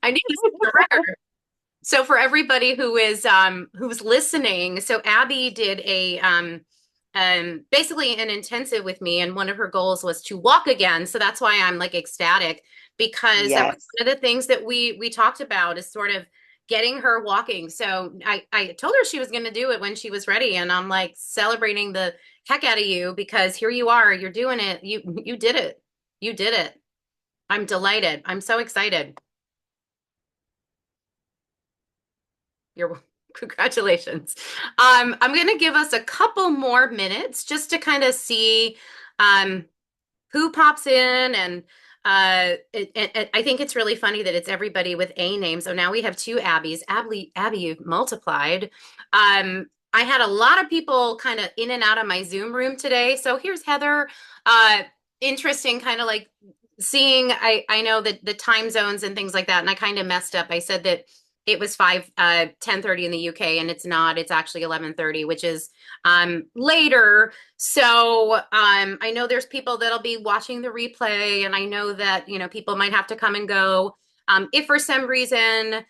I need to set the record. So for everybody who is who's listening, so Abby did a basically an intensive with me, and one of her goals was to walk again. So that's why I'm like ecstatic because that was Yes. one of the things that we talked about is sort of getting her walking. So I told her she was going to do it when she was ready, and I'm like celebrating the heck out of you because here you are, you're doing it. You did it. You did it. I'm delighted. I'm so excited. You're congratulations. I'm going to give us a couple more minutes just to kind of see um, who pops in, and I think it's really funny that it's everybody with A names. So now we have two Abby's. Abby, you've multiplied. I had a lot of people kind of in and out of my Zoom room today. So here's Heather. Uh, Interesting, kind of like seeing. I know that the time zones and things like that, and I kind of messed up. I said that it was 10:30 in the UK, and it's not. It's actually 11:30, which is later. So I know there's people that'll be watching the replay, and I know that people might have to come and go. If for some reason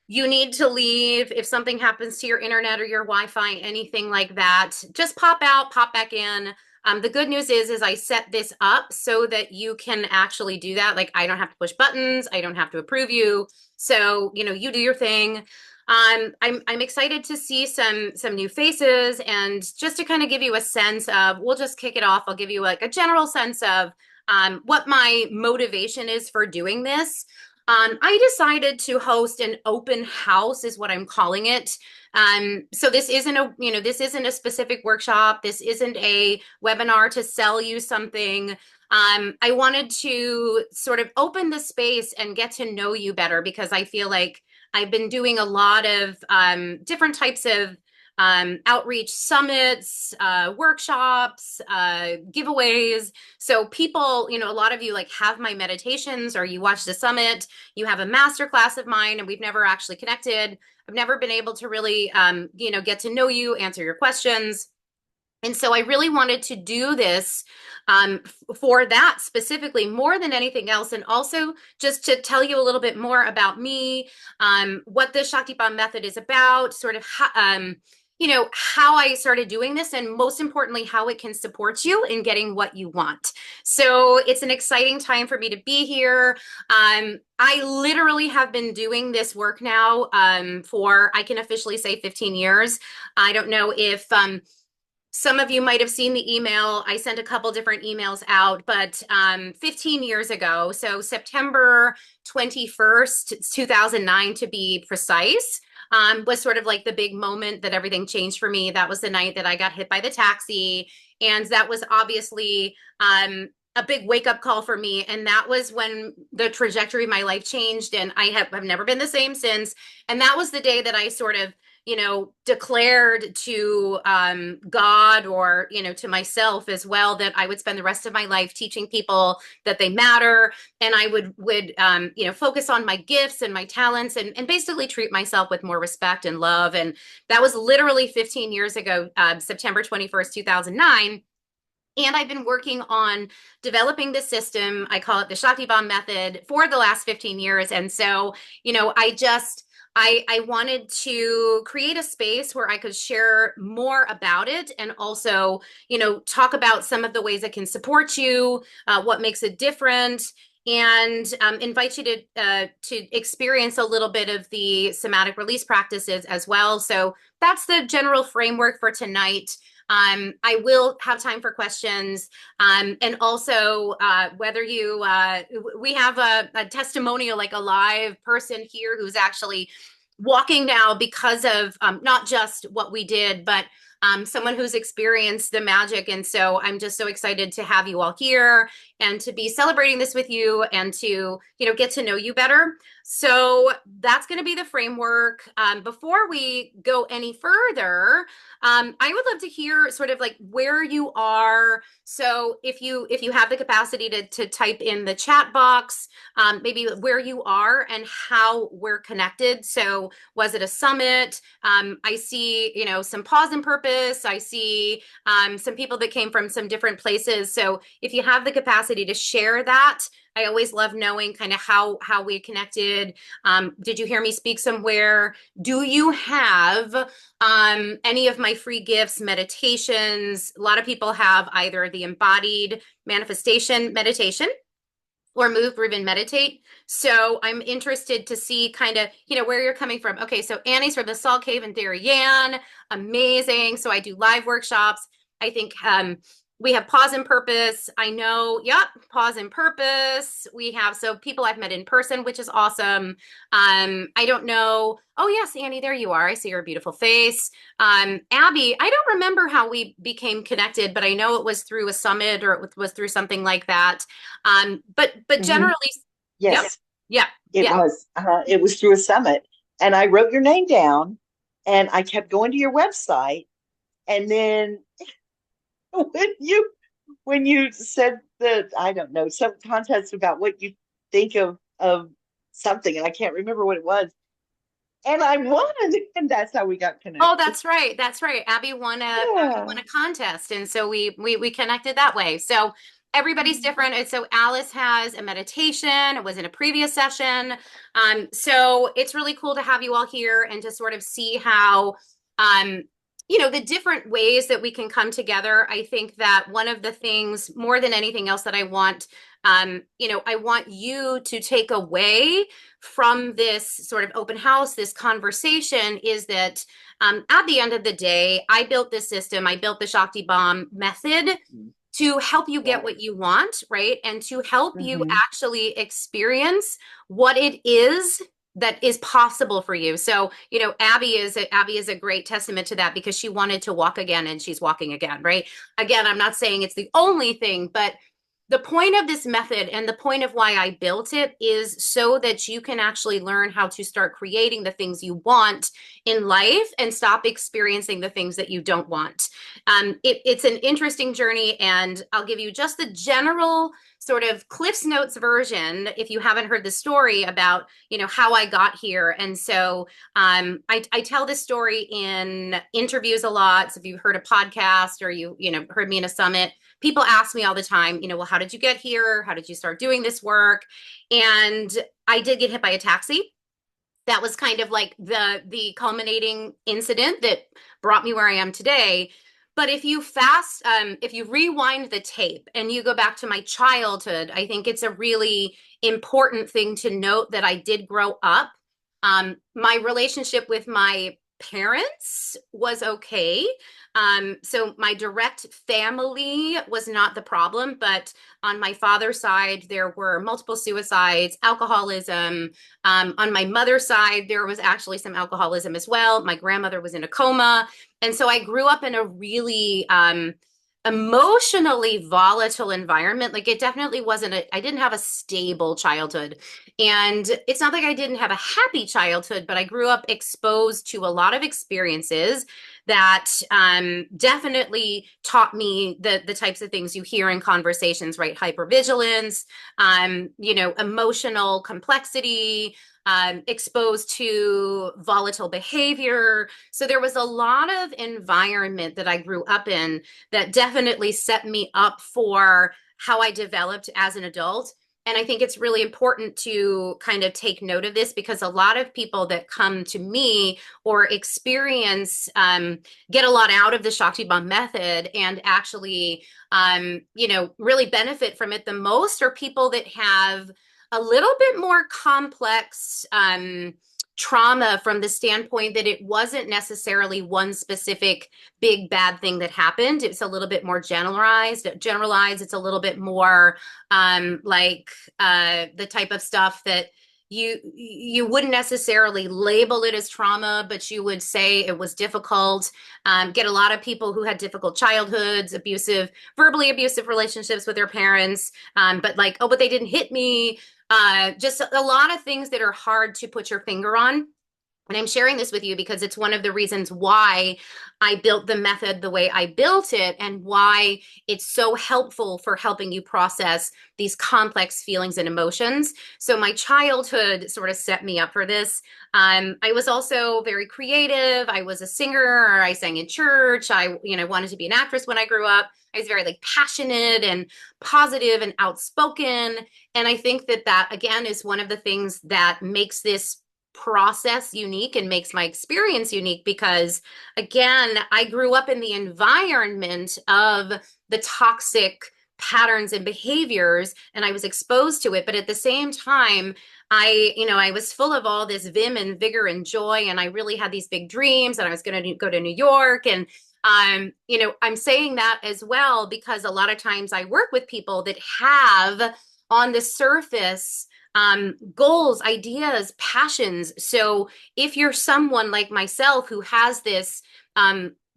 you need to leave, if something happens to your internet or your Wi-Fi, anything like that, just pop out, pop back in. The good news is I set this up so that you can actually do that. Like I don't have to push buttons, I don't have to approve you. So you do your thing. I'm excited to see some new faces, and just to kind of give you a sense of, we'll just kick it off. I'll give you like a general sense of what my motivation is for doing this. I decided to host an open house, is what I'm calling it. So this isn't a specific workshop. This isn't a webinar to sell you something. I wanted to sort of open the space and get to know you better because I feel like I've been doing a lot of different types of outreach summits, workshops, giveaways. So people, a lot of you like have my meditations or you watch the summit, you have a master class of mine, and we've never actually connected. I've never been able to really, get to know you, answer your questions. And so I really wanted to do this for that specifically more than anything else. And also just to tell you a little bit more about me, what the Shaktibomb method is about, sort of how I started doing this, and most importantly, how it can support you in getting what you want. So it's an exciting time for me to be here. I literally have been doing this work now for, I can officially say, 15 years. I don't know if some of you might have seen the email. I sent a couple different emails out, but 15 years ago, so September 21st, 2009 to be precise, was sort of like the big moment that everything changed for me. That was the night that I got hit by the taxi. And that was obviously a big wake up call for me. And that was when the trajectory of my life changed. And I've never been the same since. And that was the day that I sort of declared to God, or, to myself as well, that I would spend the rest of my life teaching people that they matter. And I would focus on my gifts and my talents, and basically treat myself with more respect and love. And that was literally 15 years ago, September 21st, 2009. And I've been working on developing this system. I call it the Shaktibomb method for the last 15 years. And so, I wanted to create a space where I could share more about it, and also, talk about some of the ways it can support you, what makes it different, and invite you to experience a little bit of the somatic release practices as well. So that's the general framework for tonight. I will have time for questions. And also, we have a testimonial, like a live person here who's actually walking now because of not just what we did, but someone who's experienced the magic. And so I'm just so excited to have you all here and to be celebrating this with you, and to, get to know you better. So that's going to be the framework. Before we go any further, I would love to hear sort of like where you are. So if you have the capacity to type in the chat box, maybe where you are and how we're connected. So was it a summit? I see, some pause and purpose purpose. I see some people that came from some different places. So if you have the capacity to share that, I always love knowing kind of how we connected. Did you hear me speak somewhere? Do you have any of my free gifts, meditations? A lot of people have either the embodied manifestation meditation or move, groove, and meditate. So I'm interested to see kind of, where you're coming from. Okay, so Annie's from the Salt Cave in Darien. Amazing. So I do live workshops. I think we have pause and purpose. I know, yep, pause and purpose. We have, so people I've met in person, which is awesome. I don't know. Oh, yes, Annie, there you are. I see your beautiful face. Abby, I don't remember how we became connected, but I know it was through a summit or it was through something like that. But Hmm. generally, yep, Yes, yeah, it yeah. was. It was through a summit, and I wrote your name down, and I kept going to your website, and then when you said that, I don't know, some contest about what you think of something, and I can't remember what it was, and I won, and that's how we got Oh, connected. that's right. That's right. Abby won Yeah. a contest, and so we connected that way. So everybody's different. And so Alice has a meditation. It was in a previous session. So it's really cool to have you all here and to sort of see how um the different ways that we can come together. I think that one of the things more than anything else that I want I want you to take away from this sort of open house, this conversation is that at the end of the day, I built this system. I built the Shaktibomb method to help you get Yeah. what you want, right? And to help you Hmm. actually experience what it is that is possible for you. So, Abby is a great testament to that because she wanted to walk again and she's walking again, right? Again, I'm not saying it's the only thing, but the point of this method and the point of why I built it is so that you can actually learn how to start creating the things you want in life and stop experiencing the things that you don't want. It's an interesting journey, and I'll give you just the general sort of Cliff's Notes version if you haven't heard the story about how I got here. And so I tell this story in interviews a lot. So if you've heard a podcast or you heard me in a summit, people ask me all the time, well, how did you get here? How did you start doing this work? And I did get hit by a taxi. That was kind of like the culminating incident that brought me where I am today. But if you rewind the tape and you go back to my childhood, I think it's a really important thing to note that I did grow up. My relationship with my parents was okay. So my direct family was not the problem, but on my father's side, there were multiple suicides, alcoholism. On my mother's side, there was actually some alcoholism as well. My grandmother was in a coma. And so I grew up in a really emotionally volatile environment. Like it definitely I didn't have a stable childhood. And it's not like I didn't have a happy childhood, but I grew up exposed to a lot of experiences that definitely taught me the types of things you hear in conversations, right? Hypervigilance, emotional complexity, exposed to volatile behavior. So there was a lot of environment that I grew up in that definitely set me up for how I developed as an adult. And I think it's really important to kind of take note of this because a lot of people that come to me or experience get a lot out of the Shakti Bomb method and actually really benefit from it the most are people that have a little bit more complex trauma from the standpoint that it wasn't necessarily one specific big bad thing that happened. It's a little bit more generalized. It's a little bit more like the type of stuff that you wouldn't necessarily label it as trauma, but you would say it was difficult. Get a lot of people who had difficult childhoods, verbally abusive relationships with their parents, but like, oh, but they didn't hit me. Just a lot of things that are hard to put your finger on. And I'm sharing this with you because it's one of the reasons why I built the method the way I built it and why it's so helpful for helping you process these complex feelings and emotions. So my childhood sort of set me up for this. I was also very creative. I was a singer. I sang in church. Wanted to be an actress when I grew up. I was very like passionate and positive and outspoken. And I think that that again is one of the things that makes this process unique and makes my experience unique because again I grew up in the environment of the toxic patterns and behaviors and I was exposed to it, but at the same time I was full of all this vim and vigor and joy, and I really had these big dreams and I was going to go to New York. And I'm saying that as well because a lot of times I work with people that have on the surface goals, ideas, passions. So if you're someone like myself who has this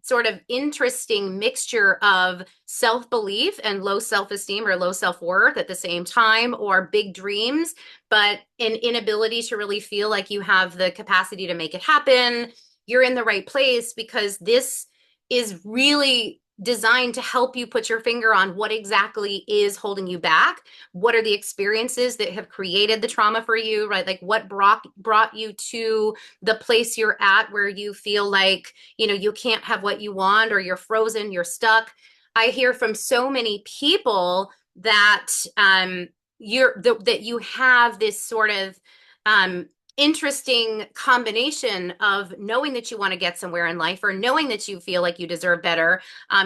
sort of interesting mixture of self-belief and low self-esteem or low self-worth at the same time, or big dreams, but an inability to really feel like you have the capacity to make it happen, you're in the right place because this is really designed to help you put your finger on what exactly is holding you back. What are the experiences that have created the trauma for you, right? Like what brought you to the place you're at where you feel like, you can't have what you want or you're frozen, you're stuck. I hear from so many people that that you have this sort of um, interesting combination of knowing that you want to get somewhere in life or knowing that you feel like you deserve better,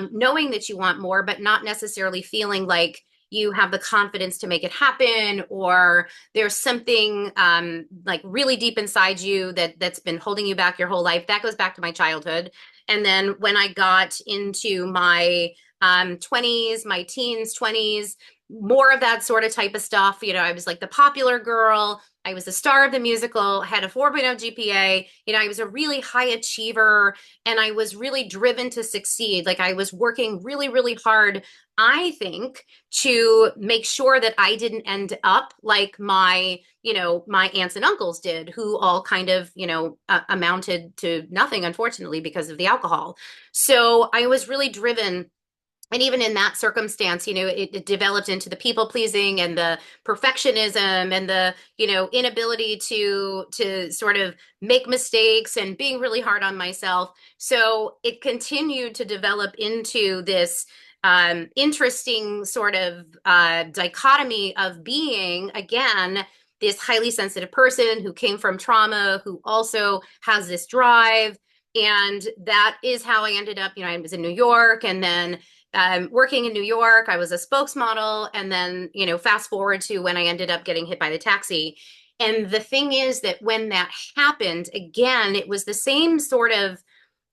knowing that you want more, but not necessarily feeling like you have the confidence to make it happen, or there's something like really deep inside you that's been holding you back your whole life. That goes back to my childhood. And then when I got into my 20s, my teens, 20s, more of that sort of type of stuff. I was like the popular girl. I was the star of the musical, had a 4.0 GPA. I was a really high achiever and I was really driven to succeed. Like I was working really, really hard, I think, to make sure that I didn't end up like my aunts and uncles did, who all kind of, amounted to nothing, unfortunately, because of the alcohol. So I was really driven, and even in that circumstance, it developed into the people pleasing and the perfectionism and the inability to sort of make mistakes and being really hard on myself. So it continued to develop into this interesting sort of dichotomy of being, again, this highly sensitive person who came from trauma, who also has this drive. And that is how I ended up. I was in New York, and then working in New York, I was a spokesmodel. And then, fast forward to when I ended up getting hit by the taxi. And the thing is that when that happened, again, it was the same sort of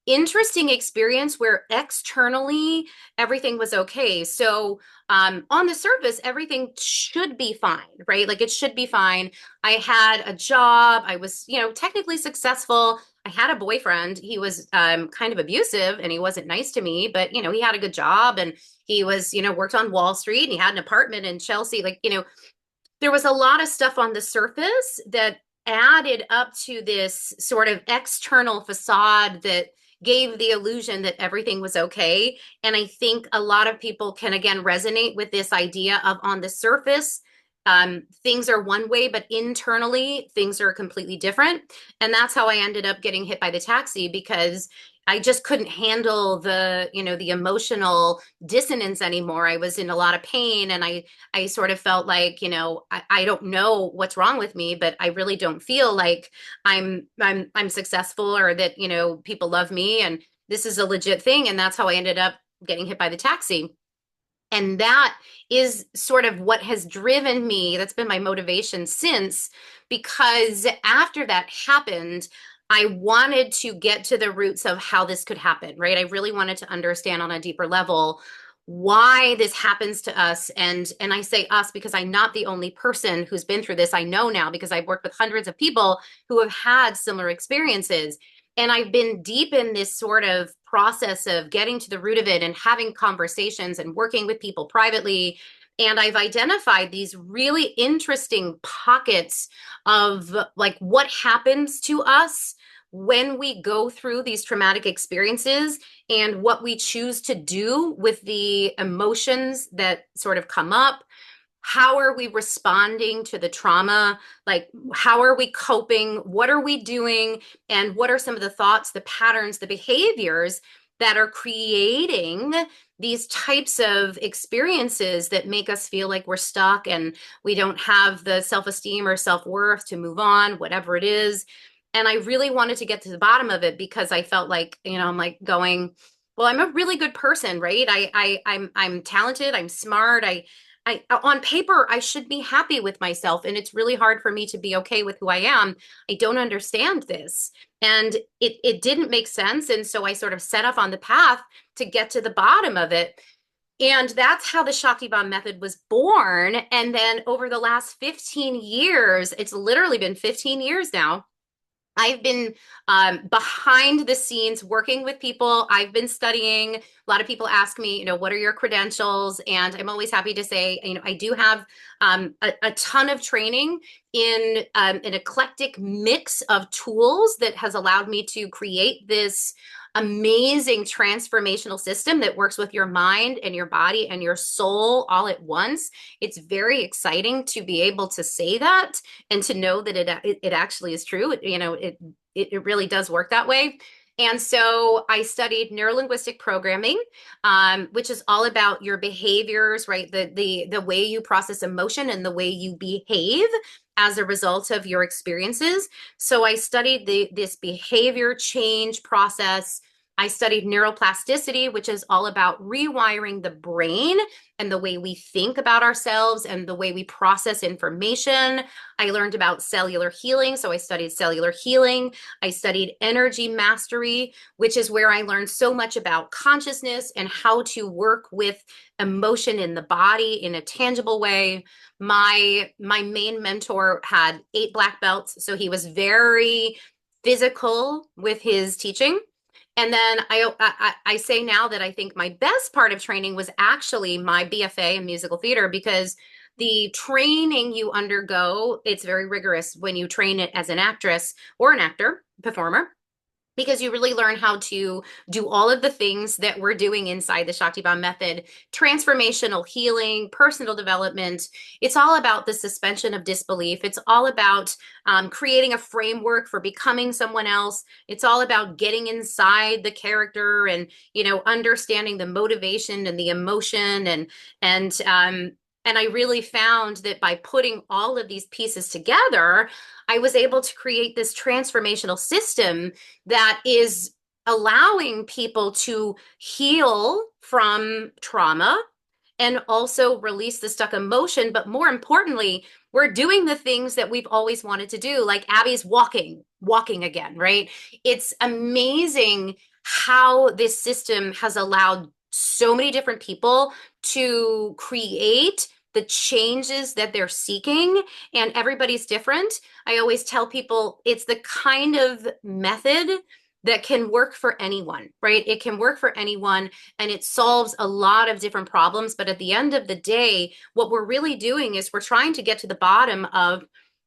interesting experience where externally everything was okay. So on the surface, everything should be fine, right? Like it should be fine. I had a job. I was, technically successful. I had a boyfriend. He was kind of abusive and he wasn't nice to me, but he had a good job and he was, worked on Wall Street and he had an apartment in Chelsea. Like, there was a lot of stuff on the surface that added up to this sort of external facade that gave the illusion that everything was okay. And I think a lot of people can again resonate with this idea of on the surface, things are one way, but internally things are completely different. And that's how I ended up getting hit by the taxi because I just couldn't handle the emotional dissonance anymore. I was in a lot of pain and I sort of felt like, I don't know what's wrong with me, but I really don't feel like I'm successful or that, people love me and this is a legit thing. And that's how I ended up getting hit by the taxi. And that is sort of what has driven me. That's been my motivation since, because after that happened, I wanted to get to the roots of how this could happen, right? I really wanted to understand on a deeper level why this happens to us. And I say us because I'm not the only person who's been through this. I know now because I've worked with hundreds of people who have had similar experiences. And I've been deep in this sort of process of getting to the root of it and having conversations and working with people privately. And I've identified these really interesting pockets of like what happens to us when we go through these traumatic experiences and what we choose to do with the emotions that sort of come up. How are we responding to the trauma? Like, how are we coping? What are we doing? And what are some of the thoughts, the patterns, the behaviors that are creating these types of experiences that make us feel like we're stuck and we don't have the self-esteem or self-worth to move on, whatever it is. And I really wanted to get to the bottom of it because I felt like, I'm like going, well, I'm a really good person, right? I'm talented, I'm smart, I on paper I should be happy with myself, and it's really hard for me to be okay with who I am. I don't understand this. And it didn't make sense, and so I sort of set off on the path to get to the bottom of it. And that's how the Shaktibomb method was born. And then over the last 15 years, it's literally been 15 years now, I've been behind the scenes working with people. I've been studying. A lot of people ask me, what are your credentials? And I'm always happy to say, I do have a ton of training in an eclectic mix of tools that has allowed me to create this amazing transformational system that works with your mind and your body and your soul all at once. It's very exciting to be able to say that and to know that it actually is true. It really does work that way. And so I studied neurolinguistic programming, which is all about your behaviors, right? The way you process emotion and the way you behave as a result of your experiences. So I studied this behavior change process. I studied neuroplasticity, which is all about rewiring the brain and the way we think about ourselves and the way we process information. I learned about cellular healing, so I studied cellular healing. I studied energy mastery, which is where I learned so much about consciousness and how to work with emotion in the body in a tangible way. My main mentor had 8 black belts, so he was very physical with his teaching. And then I say now that I think my best part of training was actually my BFA in musical theater, because the training you undergo, it's very rigorous when you train it as an actress or an actor, performer, because you really learn how to do all of the things that we're doing inside the Shaktibomb method: transformational healing, personal development. It's all about the suspension of disbelief. It's all about creating a framework for becoming someone else. It's all about getting inside the character and, understanding the motivation and the emotion and I really found that by putting all of these pieces together, I was able to create this transformational system that is allowing people to heal from trauma and also release the stuck emotion. But more importantly, we're doing the things that we've always wanted to do, like Abby's walking again, right? It's amazing how this system has allowed so many different people to create the changes that they're seeking, and everybody's different. I always tell people it's the kind of method that can work for anyone, right? It can work for anyone and it solves a lot of different problems. But at the end of the day, what we're really doing is we're trying to get to the bottom of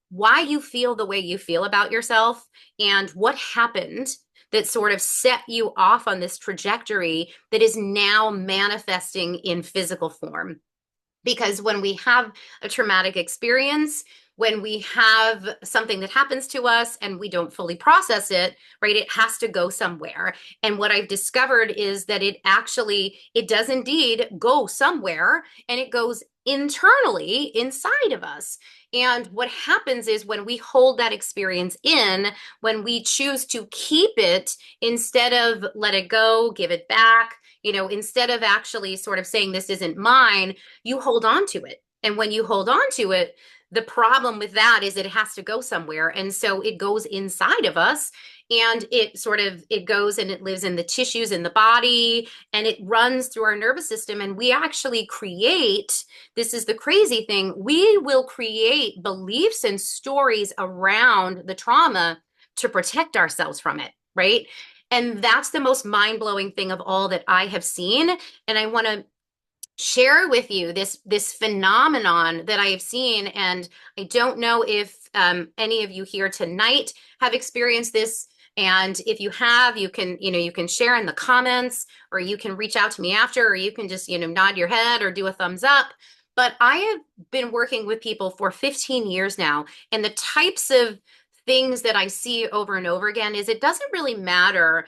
why you feel the way you feel about yourself and what happened that sort of set you off on this trajectory that is now manifesting in physical form. Because when we have a traumatic experience, when we have something that happens to us and we don't fully process it, right, it has to go somewhere. And what I've discovered is that it does indeed go somewhere, and it goes internally inside of us. And what happens is when we hold that experience in, when we choose to keep it instead of let it go, give it back, instead of actually sort of saying, this isn't mine, you hold on to it. And when you hold on to it, the problem with that is it has to go somewhere. And so it goes inside of us, and it goes and it lives in the tissues in the body, and it runs through our nervous system. And we actually create, this is the crazy thing, we will create beliefs and stories around the trauma to protect ourselves from it, right? And that's the most mind-blowing thing of all that I have seen. And I want to share with you this phenomenon that I have seen. And I don't know if any of you here tonight have experienced this And if you have, you can, you can share in the comments, or you can reach out to me after, or you can just, nod your head or do a thumbs up. But I have been working with people for 15 years now, and the types of things that I see over and over again is it doesn't really matter,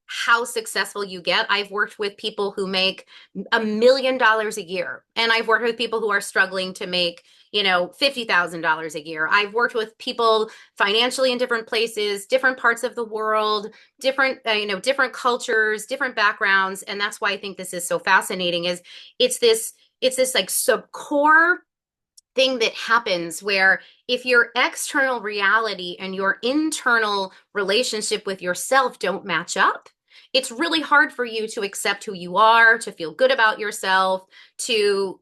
how successful you get. I've worked with people who make $1 million a year, and I've worked with people who are struggling to make, $50,000 a year. I've worked with people financially in different places, different parts of the world, different cultures, different backgrounds. And that's why I think this is so fascinating is it's this, it's this like sub core thing that happens where if your external reality and your internal relationship with yourself don't match up, it's really hard for you to accept who you are, to feel good about yourself, to,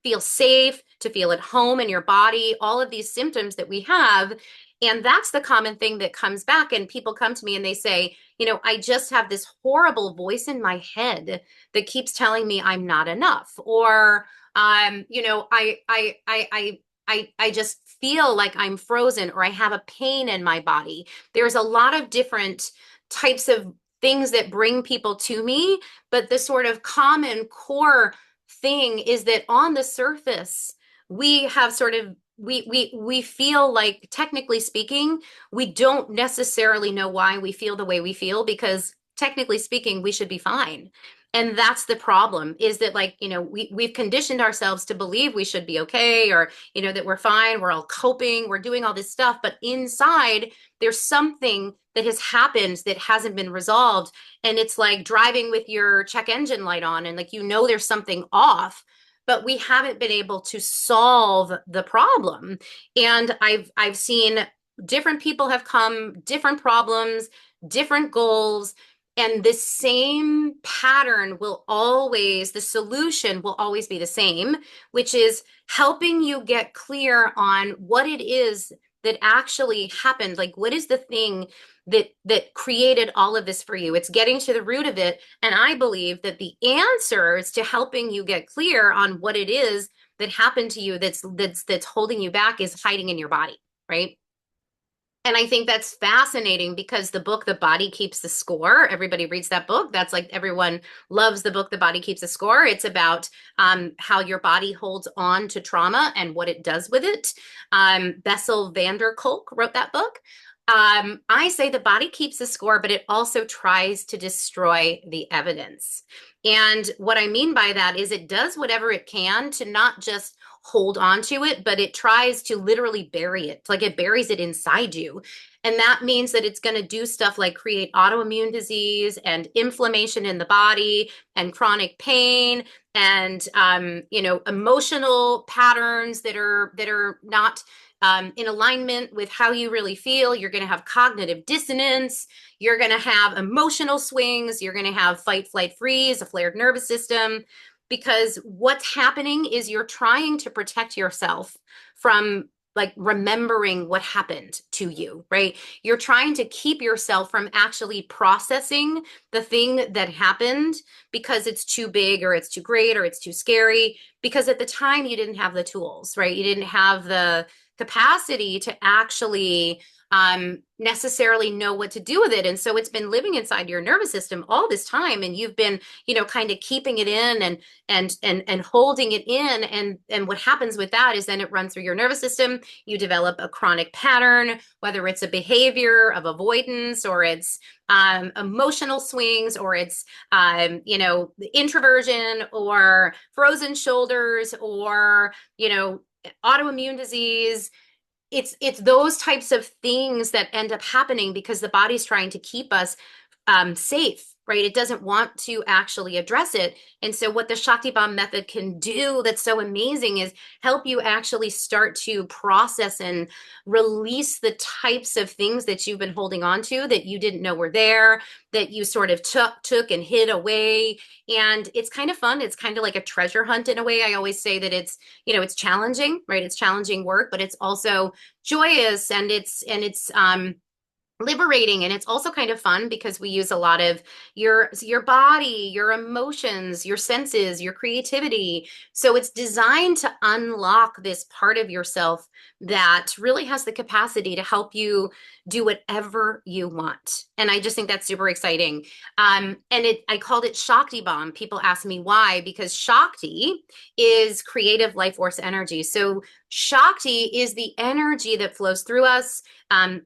feel safe, to feel at home in your body, all of these symptoms that we have. And that's the common thing that comes back. And people come to me and they say, I just have this horrible voice in my head that keeps telling me I'm not enough. Or I just feel like I'm frozen, or I have a pain in my body. There's a lot of different types of things that bring people to me, but the sort of common core thing is that on the surface, we have sort of we feel like, technically speaking, we don't necessarily know why we feel the way we feel, because technically speaking, we should be fine. And that's the problem, is that, like, we've conditioned ourselves to believe we should be okay, or, that we're fine, we're all coping, we're doing all this stuff. But inside, there's something that has happened that hasn't been resolved. And it's like driving with your check engine light on, and like, there's something off, but we haven't been able to solve the problem. And I've seen different people have come, different problems, different goals, and the same pattern will always, the solution will always be the same, which is helping you get clear on what it is that actually happened. Like, what is the thing that created all of this for you? It's getting to the root of it. And I believe that the answers to helping you get clear on what it is that happened to you that's holding you back is hiding in your body, right? And I think that's fascinating, because the book, The Body Keeps the Score, everybody reads that book. That's like, everyone loves the book, The Body Keeps the Score. It's about how your body holds on to trauma and what it does with it. Bessel van der Kolk wrote that book. I say the body keeps the score, but it also tries to destroy the evidence. And what I mean by that is it does whatever it can to not just hold on to it, but it tries to literally bury it. Like, it buries it inside you. And that means that it's going to do stuff like create autoimmune disease and inflammation in the body and chronic pain and emotional patterns that are not in alignment with how you really feel. You're going to have cognitive dissonance. You're going to have emotional swings. You're going to have fight, flight, freeze, a flared nervous system, because what's happening is you're trying to protect yourself from, like, remembering what happened to you, right? You're trying to keep yourself from actually processing the thing that happened, because it's too big, or it's too great, or it's too scary, because at the time you didn't have the tools, right? You didn't have the capacity to actually necessarily know what to do with it. And so it's been living inside your nervous system all this time, and you've been, kind of keeping it in and holding it in. And what happens with that is then it runs through your nervous system. You develop a chronic pattern, whether it's a behavior of avoidance, or it's emotional swings, or it's introversion, or frozen shoulders, or autoimmune disease. It's those types of things that end up happening because the body's trying to keep us safe, right? It doesn't want to actually address it. And so what the Shaktibomb method can do that's so amazing is help you actually start to process and release the types of things that you've been holding on to that you didn't know were there, that you sort of took and hid away. And it's kind of fun. It's kind of like a treasure hunt in a way. I always say that it's challenging, right? It's challenging work, but it's also joyous, and it's liberating. And it's also kind of fun because we use a lot of your body, your emotions, your senses, your creativity. So it's designed to unlock this part of yourself that really has the capacity to help you do whatever you want. And I just think that's super exciting. And I called it Shaktibomb. People ask me why, because Shakti is creative life force energy. So Shakti is the energy that flows through us.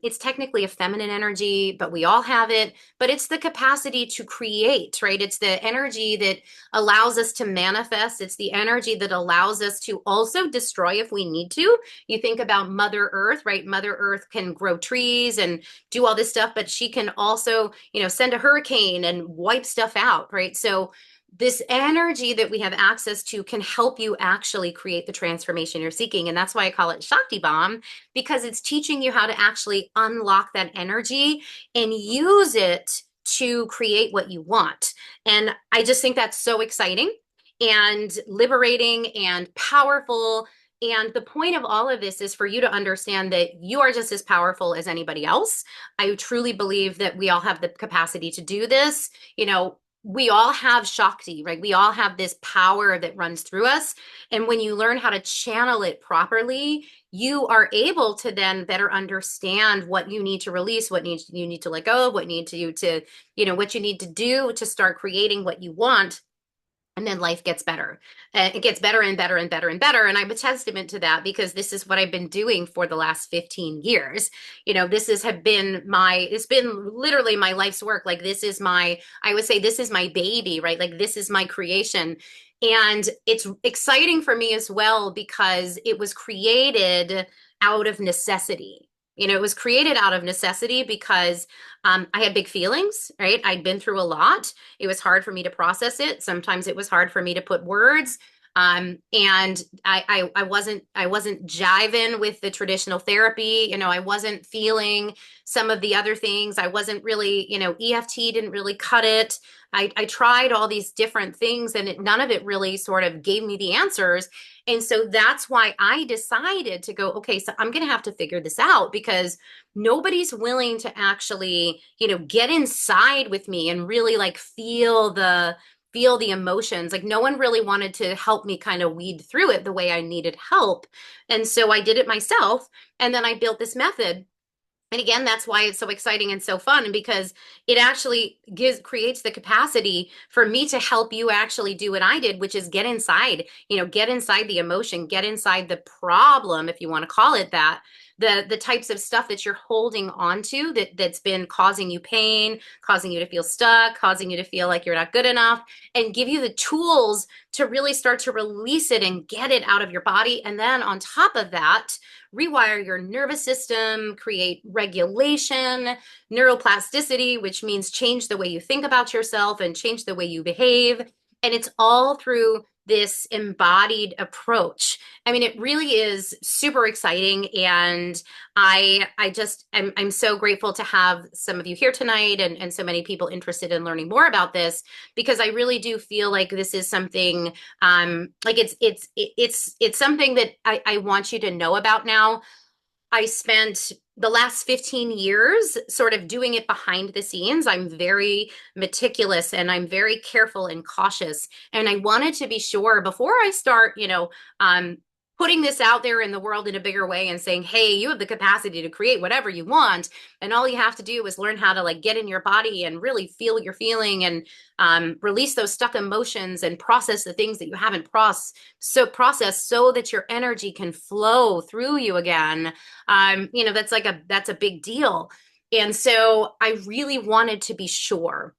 It's technically a feminine energy, but we all have it. But it's the capacity to create, right? It's the energy that allows us to manifest. It's the energy that allows us to also destroy if we need to. You think about Mother Earth, right? Mother Earth can grow trees and do all this stuff, but she can also, send a hurricane and wipe stuff out, right? So this energy that we have access to can help you actually create the transformation you're seeking. And that's why I call it Shakti Bomb, because it's teaching you how to actually unlock that energy and use it to create what you want. And I just think that's so exciting and liberating and powerful. And the point of all of this is for you to understand that you are just as powerful as anybody else. I truly believe that we all have the capacity to do this. We all have Shakti, right? We all have this power that runs through us. And when you learn how to channel it properly, you are able to then better understand what you need to release, you need to let go of, what what you need to do to start creating what you want. And then life gets better. It gets better and better and better and better. And I'm a testament to that because this is what I've been doing for the last 15 years. It's been literally my life's work. Like I would say this is my baby, right? Like this is my creation. And it's exciting for me as well because it was created out of necessity. It was created out of necessity because I had big feelings, right? I'd been through a lot. It was hard for me to process it. Sometimes it was hard for me to put words. And I wasn't jiving with the traditional therapy. I wasn't feeling some of the other things. I wasn't really, EFT didn't really cut it. I tried all these different things and none of it really sort of gave me the answers. And so that's why I decided to go, okay, so I'm going to have to figure this out because nobody's willing to actually, get inside with me and really like feel the emotions. Like no one really wanted to help me kind of weed through it the way I needed help. And so I did it myself. And then I built this method. And again, that's why it's so exciting and so fun because it actually creates the capacity for me to help you actually do what I did, which is get inside the emotion, get inside the problem, if you want to call it that. The types of stuff that you're holding on to that's been causing you pain, causing you to feel stuck, causing you to feel like you're not good enough, and give you the tools to really start to release it and get it out of your body. And then on top of that, rewire your nervous system, create regulation, neuroplasticity, which means change the way you think about yourself and change the way you behave. And it's all through this embodied approach. I mean, it really is super exciting. And I'm so grateful to have some of you here tonight and so many people interested in learning more about this because I really do feel like this is something like it's something that I want you to know about now. I spent the last 15 years sort of doing it behind the scenes. I'm very meticulous and I'm very careful and cautious. And I wanted to be sure before I start, putting this out there in the world in a bigger way and saying, hey, you have the capacity to create whatever you want. And all you have to do is learn how to like get in your body and really feel what you're feeling and release those stuck emotions and process the things that you haven't processed so that your energy can flow through you again. That's a big deal. And so I really wanted to be sure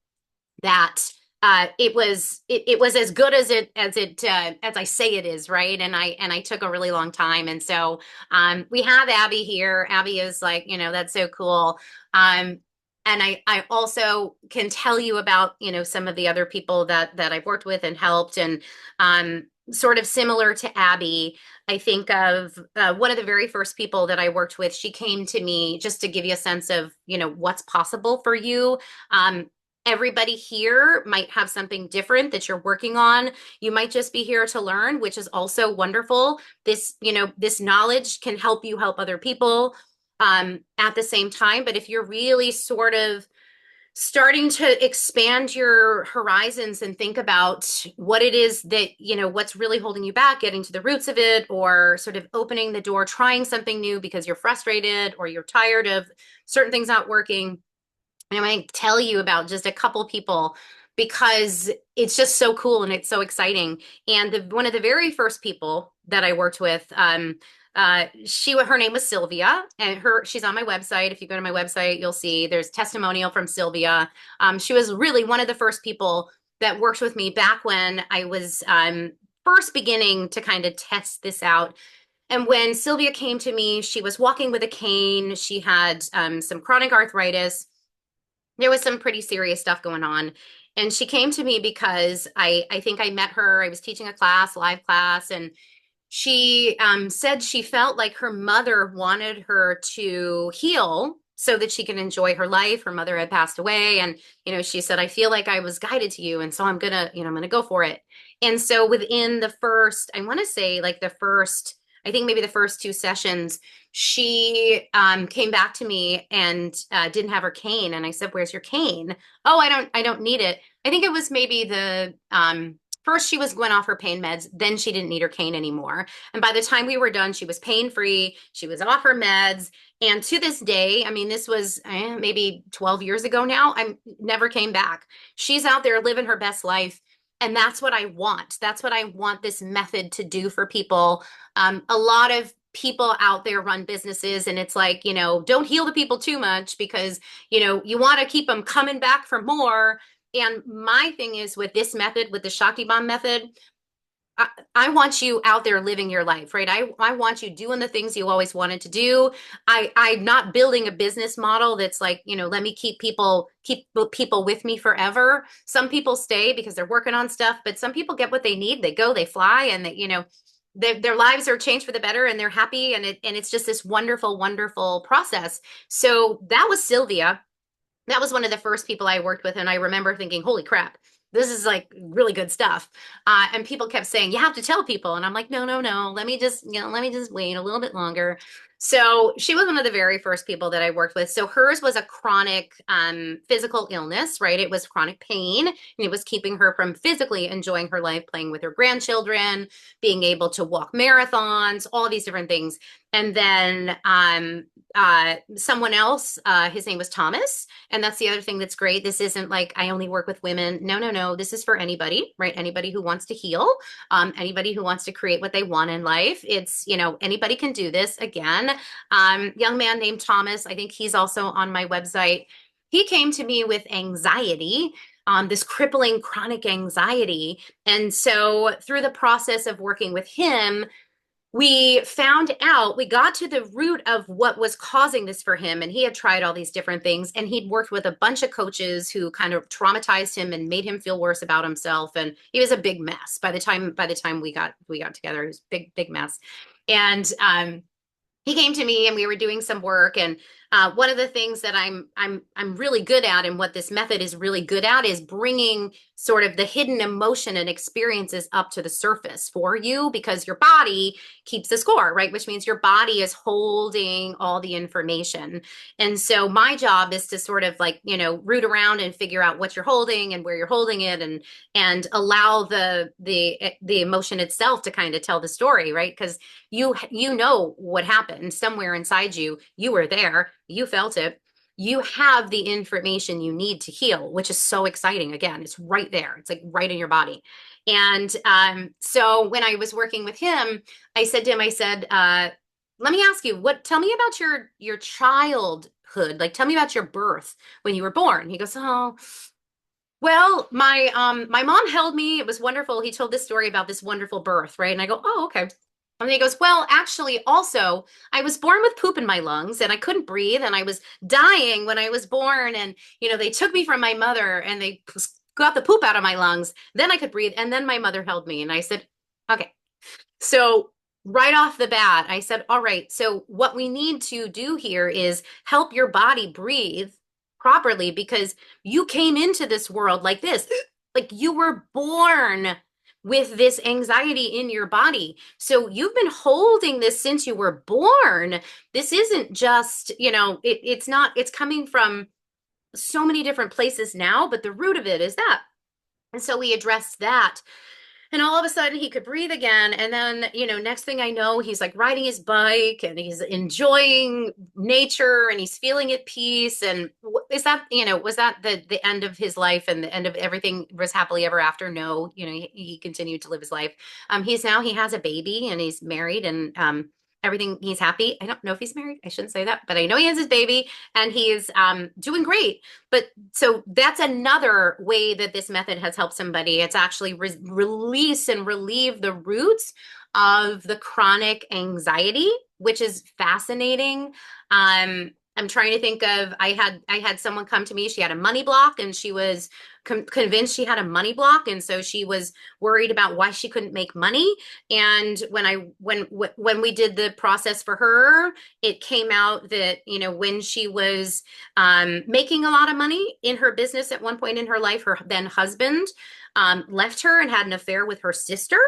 that it was as good as I say it is, right? And I took a really long time. And so we have Abby here. Abby is like, that's so cool. And I also can tell you about, some of the other people that I've worked with and helped and sort of similar to Abby. I think of one of the very first people that I worked with. She came to me just to give you a sense of, what's possible for you. Everybody here might have something different that you're working on. You might just be here to learn, which is also wonderful. This knowledge can help you help other people. at the same time. But if you're really sort of starting to expand your horizons and think about what it is that, what's really holding you back, getting to the roots of it, or sort of opening the door, trying something new because you're frustrated or you're tired of certain things not working. And I might tell you about just a couple people because it's just so cool and it's so exciting. And one of the very first people that I worked with, her name was Sylvia, and she's on my website. If you go to my website, you'll see there's testimonial from Sylvia. She was really one of the first people that worked with me back when I was first beginning to kind of test this out. And when Sylvia came to me, she was walking with a cane. She had some chronic arthritis. There was some pretty serious stuff going on. And she came to me because I think I met her. I was teaching a class, live class, and she said she felt like her mother wanted her to heal so that she can enjoy her life. Her mother had passed away, and she said, "I feel like I was guided to you, and so I'm gonna go for it." And so within the first, I want to say like the first, I think maybe the first two sessions, she came back to me and didn't have her cane, and I said, "Where's your cane?" "Oh, I don't need it." I think it was maybe the first she was going off her pain meds, then she didn't need her cane anymore. And by the time we were done, she was pain free, she was off her meds. And to this day, I mean, this was maybe 12 years ago now, I never came back. She's out there living her best life. And that's what I want. That's what I want this method to do for people. A lot of people out there run businesses, and it's like, don't heal the people too much because, you want to keep them coming back for more. And my thing is with this method, with the Shaktibomb method, I want you out there living your life, right? I want you doing the things you always wanted to do. I'm not building a business model that's like, let me keep people with me forever. Some people stay because they're working on stuff, but some people get what they need. They go, they fly, and their lives are changed for the better, and they're happy, and it's just this wonderful, wonderful process. So that was Sylvia. That was one of the first people I worked with, and I remember thinking, holy crap, this is like really good stuff. And people kept saying, you have to tell people. And I'm like, no, no, no, let me just wait a little bit longer. So she was one of the very first people that I worked with. So hers was a chronic physical illness, right? It was chronic pain, and it was keeping her from physically enjoying her life, playing with her grandchildren, being able to walk marathons, all these different things. And then someone else, his name was Thomas. And that's the other thing that's great. This isn't like I only work with women. No, no, no. This is for anybody, right? Anybody who wants to heal, anybody who wants to create what they want in life. It's, anybody can do this. Again, young man named Thomas, I think he's also on my website. He came to me with anxiety, this crippling chronic anxiety. And so through the process of working with him, we got to the root of what was causing this for him. And he had tried all these different things, and he'd worked with a bunch of coaches who kind of traumatized him and made him feel worse about himself. And he was a big mess by the time we got together. It was a big, big mess. And he came to me and we were doing some work, and one of the things that I'm really good at, and what this method is really good at, is bringing sort of the hidden emotion and experiences up to the surface for you, because your body keeps the score, right? Which means your body is holding all the information. And so my job is to sort of like, root around and figure out what you're holding and where you're holding it, and allow the emotion itself to kind of tell the story, right? Because you know what happened somewhere inside you. You were there, you felt it, you have the information you need to heal, which is so exciting. Again, it's right there, it's like right in your body. And so when I was working with him, I said to him, I said, let me ask you, tell me about your childhood, like tell me about your birth, when you were born. He goes, oh, well, my mom held me. It was wonderful. He told this story about this wonderful birth, right? And I go, oh, okay. And he goes, well, actually, also, I was born with poop in my lungs, and I couldn't breathe, and I was dying when I was born. And, they took me from my mother, and they got the poop out of my lungs. Then I could breathe. And then my mother held me. And I said, okay. So right off the bat, I said, all right, so what we need to do here is help your body breathe properly, because you came into this world like this, like you were born with this anxiety in your body. So you've been holding this since you were born. This isn't just, it's not, it's coming from so many different places now, but the root of it is that. And so we addressed that. And all of a sudden he could breathe again. And then, next thing I know, he's like riding his bike and he's enjoying nature and he's feeling at peace. And is that, was that the end of his life and the end of everything was happily ever after? No, he continued to live his life. He has a baby and he's married and, everything, he's happy. I don't know if he's married. I shouldn't say that, but I know he has his baby and he's doing great. But so that's another way that this method has helped somebody. It's actually release and relieve the roots of the chronic anxiety, which is fascinating. I'm trying to think of I had someone come to me. She had a money block and she was convinced she had a money block, and so she was worried about why she couldn't make money. And when we did the process for her, it came out that when she was making a lot of money in her business at one point in her life, her then husband left her and had an affair with her sister.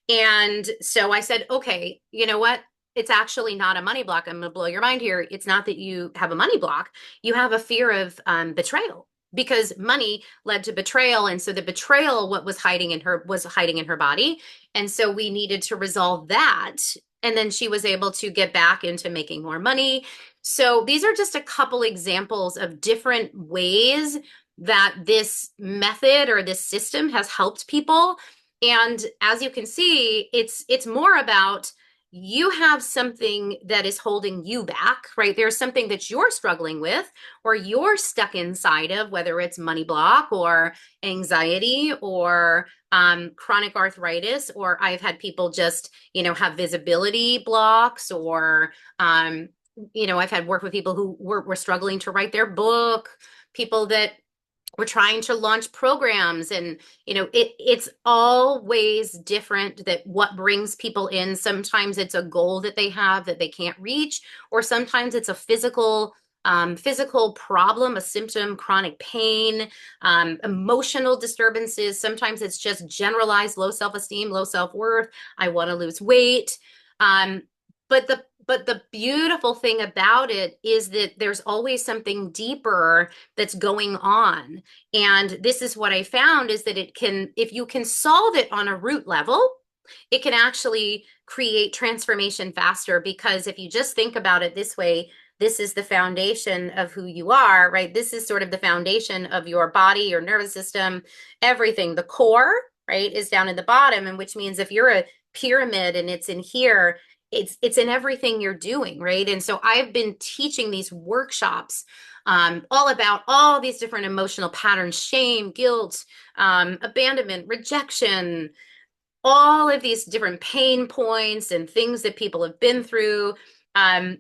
And so I said, okay, you know what? It's actually not a money block. I'm going to blow your mind here. It's not that you have a money block. You have a fear of betrayal because money led to betrayal. And so the betrayal, what was hiding in her body. And so we needed to resolve that. And then she was able to get back into making more money. So these are just a couple examples of different ways that this method or this system has helped people. And as you can see, it's more about you have something that is holding you back, right? There's something that you're struggling with or you're stuck inside of, whether it's money block or anxiety or chronic arthritis, or I've had people just, have visibility blocks or, I've had work with people who were struggling to write their book, people that we're trying to launch programs and it's always different that what brings people in. Sometimes it's a goal that they have that they can't reach, or sometimes it's a physical problem, a symptom, chronic pain, emotional disturbances. Sometimes it's just generalized low self-esteem, low self-worth. I want to lose weight. um, but the beautiful thing about it is that there's always something deeper that's going on. And this is what I found is that if you can solve it on a root level, it can actually create transformation faster. Because if you just think about it this way, this is the foundation of who you are, right? This is sort of the foundation of your body, your nervous system, everything. The core, right, is down in the bottom, and which means if you're a pyramid and it's in here, it's in everything you're doing, right? And so I've been teaching these workshops all about all these different emotional patterns: shame, guilt, abandonment, rejection, all of these different pain points and things that people have been through. Um,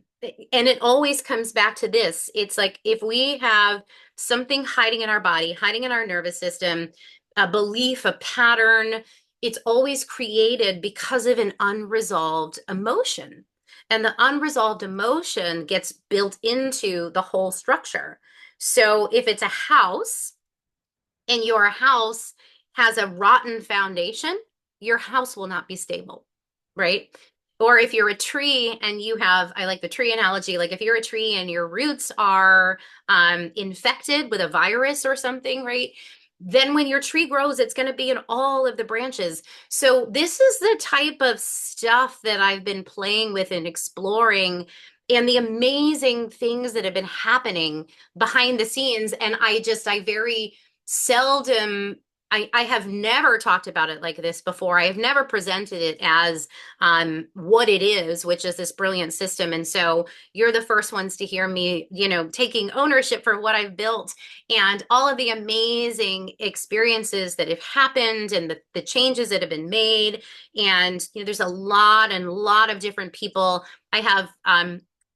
and it always comes back to this. It's like if we have something hiding in our body, hiding in our nervous system, a belief, a pattern, it's always created because of an unresolved emotion. And the unresolved emotion gets built into the whole structure. So if it's a house, and your house has a rotten foundation, your house will not be stable, right? Or if you're a tree and I like the tree analogy, like if you're a tree and your roots are infected with a virus or something, right? Then when your tree grows, it's going to be in all of the branches. So this is the type of stuff that I've been playing with and exploring, and the amazing things that have been happening behind the scenes. And I very seldom, I have never talked about it like this before. I have never presented it as what it is, which is this brilliant system. And so you're the first ones to hear me, taking ownership for what I've built and all of the amazing experiences that have happened and the changes that have been made. And there's a lot of different people. I have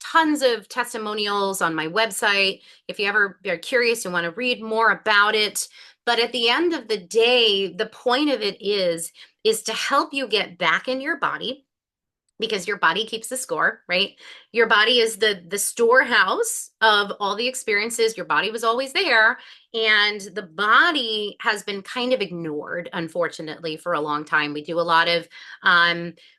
tons of testimonials on my website if you ever are curious and want to read more about it. But at the end of the day, the point of it is to help you get back in your body, because your body keeps the score, right? Your body is the storehouse of all the experiences. Your body was always there, and the body has been kind of ignored, unfortunately, for a long time. We do a lot of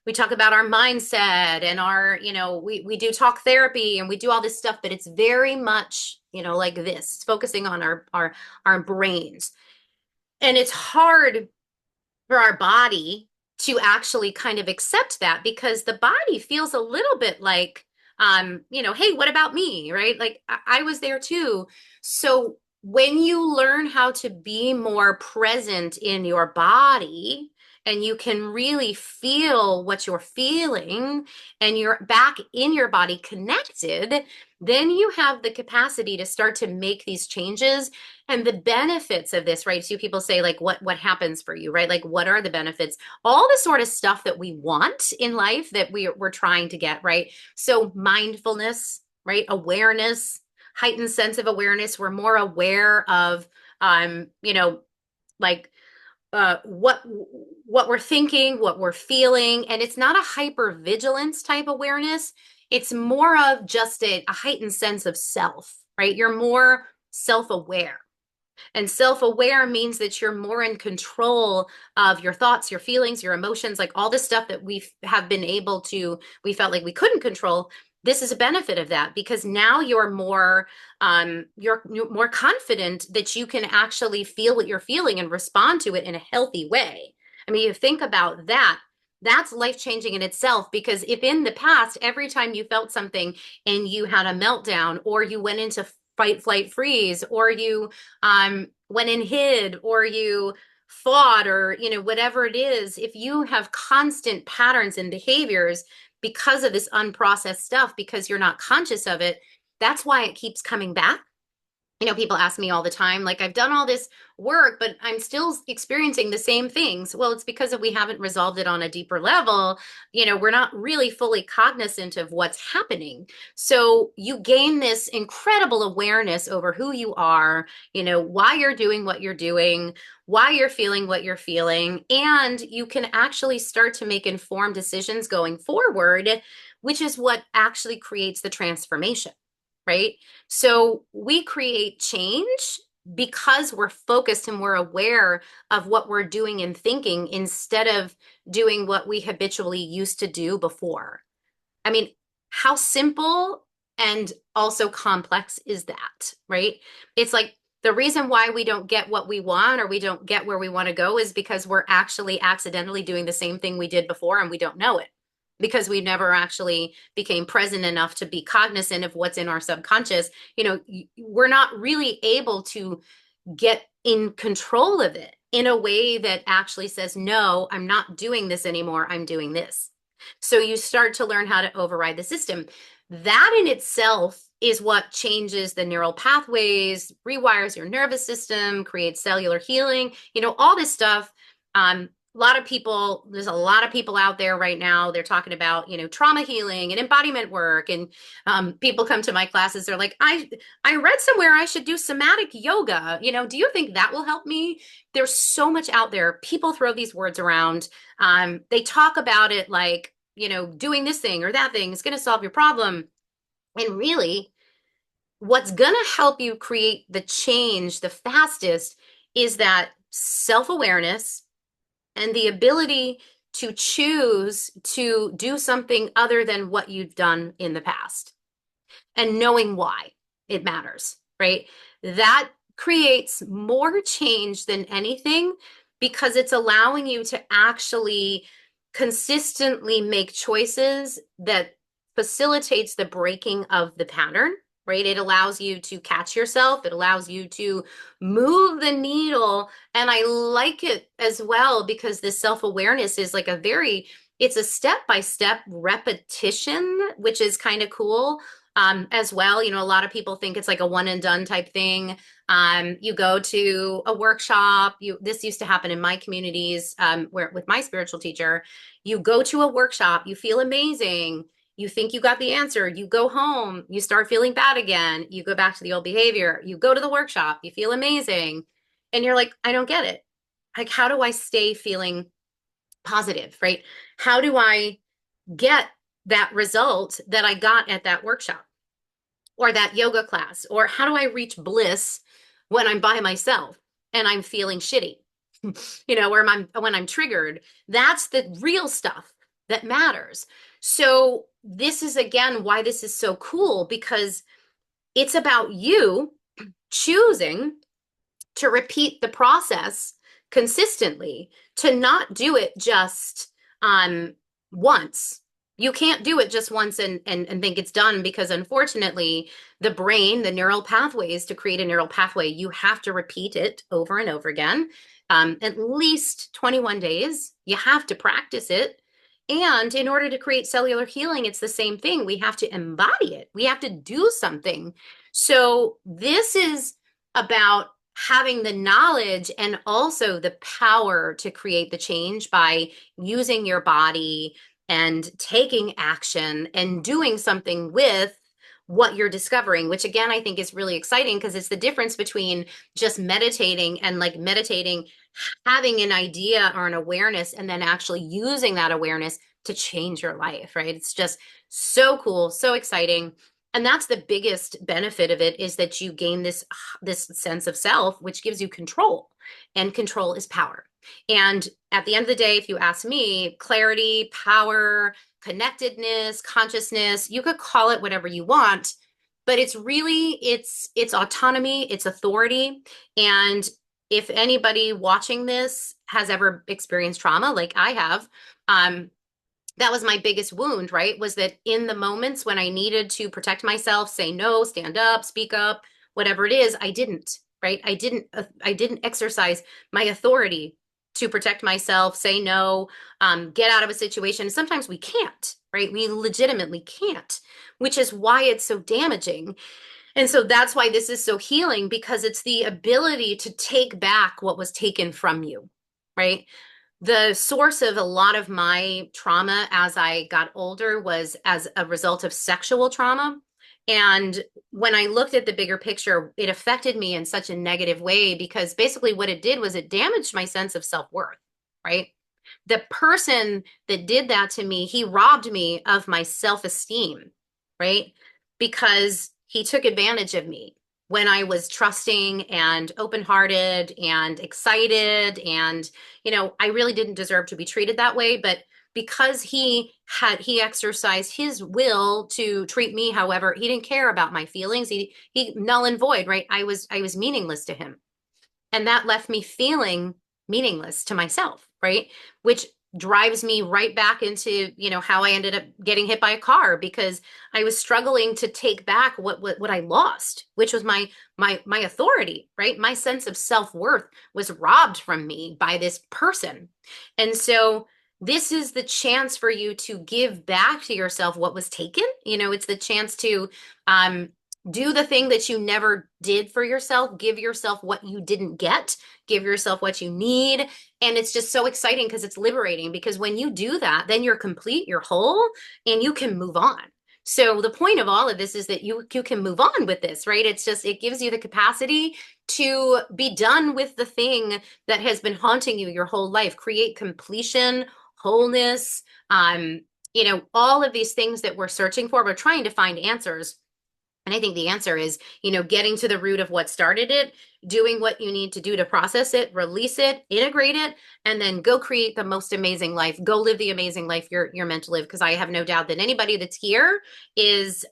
we talk about our mindset and our, we do talk therapy and we do all this stuff, but it's very much, like this, focusing on our brains. And it's hard for our body to actually kind of accept that, because the body feels a little bit like, hey, what about me, right? Like I was there too. So when you learn how to be more present in your body, and you can really feel what you're feeling, and you're back in your body connected, then you have the capacity to start to make these changes. And the benefits of this, right? So people say, like, what happens for you, right? Like, what are the benefits? All the sort of stuff that we want in life that we're trying to get, right? So mindfulness, right? Awareness, heightened sense of awareness. We're more aware of, you know, like what we're thinking, what we're feeling, and it's not a hyper vigilance type awareness. It's more of just a heightened sense of self, right? You're more self-aware. And self aware means that you're more in control of your thoughts, your feelings, your emotions, like all this stuff that we have been able to, we felt like we couldn't control. This is a benefit of that, because now you're more confident that you can actually feel what you're feeling and respond to it in a healthy way. I mean, you think about that. That's life changing in itself, because if in the past, every time you felt something and you had a meltdown, or you went into fight, flight, freeze, or you went and hid, or you fought, or whatever it is, if you have constant patterns and behaviors because of this unprocessed stuff, because you're not conscious of it, that's why it keeps coming back. People ask me all the time, like, I've done all this work, but I'm still experiencing the same things. Well, it's because we haven't resolved it on a deeper level. We're not really fully cognizant of what's happening. So you gain this incredible awareness over who you are, why you're doing what you're doing, why you're feeling what you're feeling, and you can actually start to make informed decisions going forward, which is what actually creates the transformation, right? So we create change because we're focused and we're aware of what we're doing and thinking, instead of doing what we habitually used to do before. I mean, how simple and also complex is that, right? It's like the reason why we don't get what we want, or we don't get where we want to go, is because we're actually accidentally doing the same thing we did before and we don't know it, because we never actually became present enough to be cognizant of what's in our subconscious. We're not really able to get in control of it in a way that actually says, no, I'm not doing this anymore, I'm doing this. So you start to learn how to override the system. That in itself is what changes the neural pathways, rewires your nervous system, creates cellular healing, all this stuff. There's a lot of people out there right now, they're talking about, trauma healing and embodiment work. And people come to my classes, they're like, I read somewhere I should do somatic yoga. Do you think that will help me? There's so much out there. People throw these words around. They talk about it like, doing this thing or that thing is going to solve your problem. And really, what's going to help you create the change the fastest is that self awareness and the ability to choose to do something other than what you've done in the past, and knowing why it matters, right? That creates more change than anything, because it's allowing you to actually consistently make choices that facilitates the breaking of the pattern, right? It allows you to catch yourself. It allows you to move the needle. And I like it as well, because this self-awareness is like it's a step-by-step repetition, which is kind of cool as well. A lot of people think it's like a one and done type thing. You go to a workshop. This used to happen in my communities, where with my spiritual teacher, you go to a workshop, you feel amazing. You think you got the answer. You go home, you start feeling bad again. You go back to the old behavior. You go to the workshop, you feel amazing. And you're like, I don't get it. Like, how do I stay feeling positive, right? How do I get that result that I got at that workshop or that yoga class? Or how do I reach bliss when I'm by myself and I'm feeling shitty? Where when I'm triggered, that's the real stuff that matters. So this is again why this is so cool, because it's about you choosing to repeat the process consistently, to not do it just once. You can't do it just once and think it's done, because unfortunately, the brain, the neural pathways, to create a neural pathway, you have to repeat it over and over again. At least 21 days. You have to practice it. And in order to create cellular healing, it's the same thing. We have to embody it. We have to do something. So this is about having the knowledge and also the power to create the change by using your body and taking action and doing something with what you're discovering, which again, I think is really exciting, because it's the difference between just meditating and like meditating, having an idea or an awareness, and then actually using that awareness to change your life, right? It's just so cool, so exciting. And that's the biggest benefit of it, is that you gain this sense of self, which gives you control, and control is power. And at the end of the day, if you ask me, clarity, power, connectedness, consciousness, you could call it whatever you want, but it's really it's autonomy, it's authority. And if anybody watching this has ever experienced trauma like I have, that was my biggest wound, right? Was that in the moments when I needed to protect myself, say no, stand up, speak up, whatever it is, I didn't, right? I didn't exercise my authority to protect myself, say no, get out of a situation. Sometimes we can't, right? We legitimately can't, which is why it's so damaging. And so that's why this is so healing, because it's the ability to take back what was taken from you, right? The source of a lot of my trauma as I got older was as a result of sexual trauma. And when I looked at the bigger picture, it affected me in such a negative way, because basically what it did was it damaged my sense of self-worth, right? The person that did that to me, he robbed me of my self-esteem, right? Because he took advantage of me when I was trusting and open-hearted and excited. And, I really didn't deserve to be treated that way. But because he exercised his will to treat me, however, he didn't care about my feelings. He null and void, right? I was meaningless to him. And that left me feeling meaningless to myself, right? Which drives me right back into, how I ended up getting hit by a car, because I was struggling to take back what I lost, which was my authority, right? My sense of self-worth was robbed from me by this person. And so this is the chance for you to give back to yourself what was taken. It's the chance to do the thing that you never did for yourself, give yourself what you didn't get, give yourself what you need. And it's just so exciting, because it's liberating, because when you do that, then you're complete, you're whole, and you can move on. So the point of all of this is that you can move on with this, right? It's just, it gives you the capacity to be done with the thing that has been haunting you your whole life, create completion, wholeness, all of these things that we're searching for. We're trying to find answers. And I think the answer is, getting to the root of what started it, doing what you need to do to process it, release it, integrate it, and then go create the most amazing life. Go live the amazing life you're meant to live. Because I have no doubt that anybody that's here is,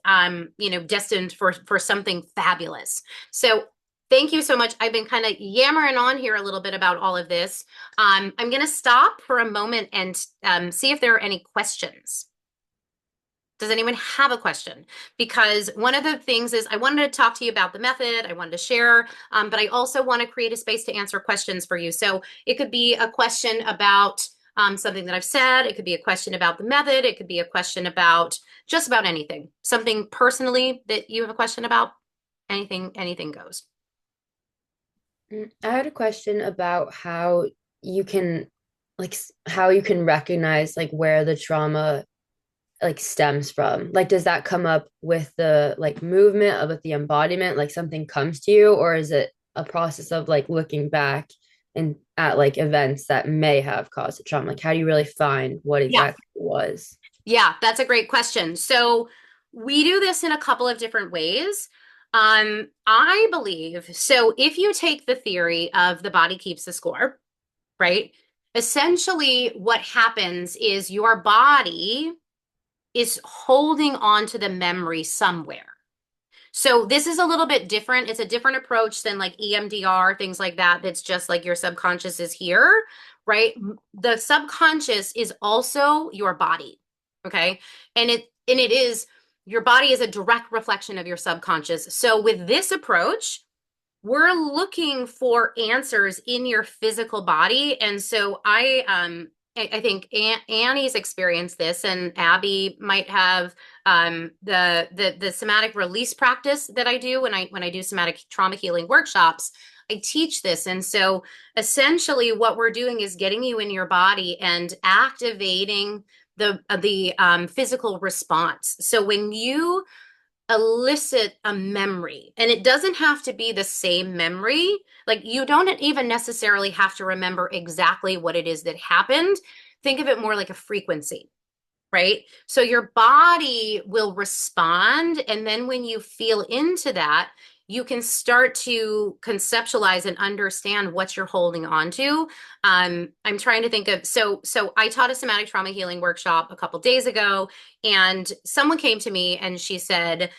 destined for something fabulous. So thank you so much. I've been kind of yammering on here a little bit about all of this. I'm going to stop for a moment and see if there are any questions. Does anyone have a question? Because one of the things is I wanted to talk to you about the method. I wanted to share, but I also want to create a space to answer questions for you. So it could be a question about something that I've said. It could be a question about the method. It could be a question about just about anything. Something personally that you have a question about. Anything goes. I had a question about how you can how you can recognize where the trauma stems from. Does that come up with the movement of the embodiment, something comes to you, or is it a process of looking back and at events that may have caused the trauma? How do you really find what Yeah. exactly it was? Yeah, that's a great question. So we do this in a couple of different ways. I believe so. If you take the theory of the body keeps the score, right? Essentially, what happens is your body is holding on to the memory somewhere. So this is a little bit different. It's a different approach than like EMDR, things like that. That's just like your subconscious is here, right? The subconscious is also your body. Okay. And it is your body is a direct reflection of your subconscious. So with this approach, we're looking for answers in your physical body. And so I think Annie's experienced this, and Abby might have the somatic release practice that I do when I do somatic trauma healing workshops. I teach this. And so essentially what we're doing is getting you in your body and activating the physical response. So when you elicit a memory, and it doesn't have to be the same memory. Like you don't even necessarily have to remember exactly what it is that happened. Think of it more like a frequency, right? So your body will respond. And then when you feel into that, you can start to conceptualize and understand what you're holding on to. I'm trying to think of so I taught a somatic trauma healing workshop a couple days ago, and someone came to me and she said,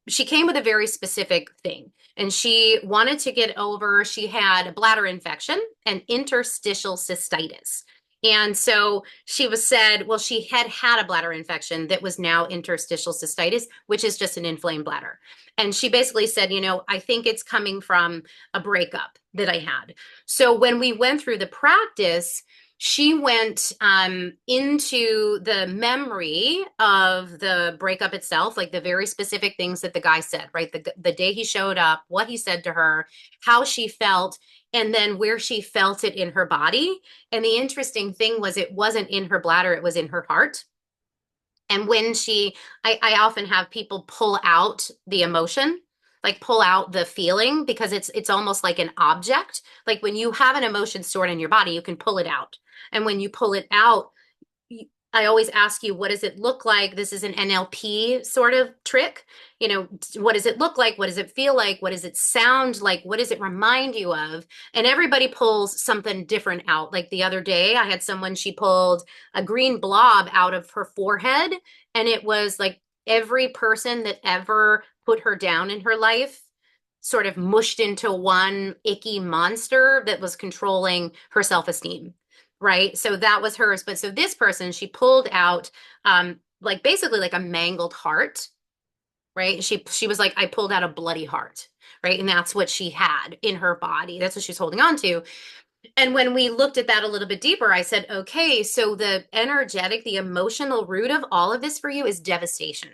she came with a very specific thing. And she wanted to get over, she had a bladder infection and interstitial cystitis. And so she was said, well, she had had a bladder infection that was now interstitial cystitis, which is just an inflamed bladder. And she basically said, I think it's coming from a breakup that I had. So when we went through the practice, she went into the memory of the breakup itself, like the very specific things that the guy said, right? The day he showed up, what he said to her, how she felt, and then where she felt it in her body. And the interesting thing was it wasn't in her bladder, it was in her heart. And when I often have people pull out the emotion, like pull out the feeling, because it's almost like an object. Like when you have an emotion stored in your body, you can pull it out. And when you pull it out, I always ask you, what does it look like? This is an NLP sort of trick. What does it look like? What does it feel like? What does it sound like? What does it remind you of? And everybody pulls something different out. Like the other day, I had someone, she pulled a green blob out of her forehead, and it was like every person that ever put her down in her life sort of mushed into one icky monster that was controlling her self-esteem, right? So that was hers. But so this person, she pulled out like basically like a mangled heart, right? She was like, I pulled out a bloody heart, right? And that's what she had in her body. That's what she's holding on to. And when we looked at that a little bit deeper, I said, okay, so the energetic, the emotional root of all of this for you is devastation.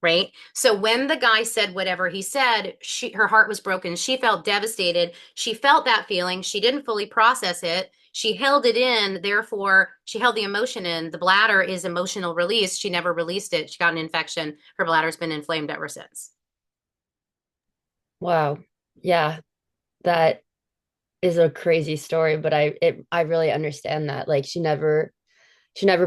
Right. So when the guy said whatever he said, her heart was broken. She felt devastated. She felt that feeling. She didn't fully process it. She held it in. Therefore, she held the emotion in. The bladder is emotional release. She never released it. She got an infection. Her bladder's been inflamed ever since. Wow. Yeah, that is a crazy story, but I really understand that. Like she never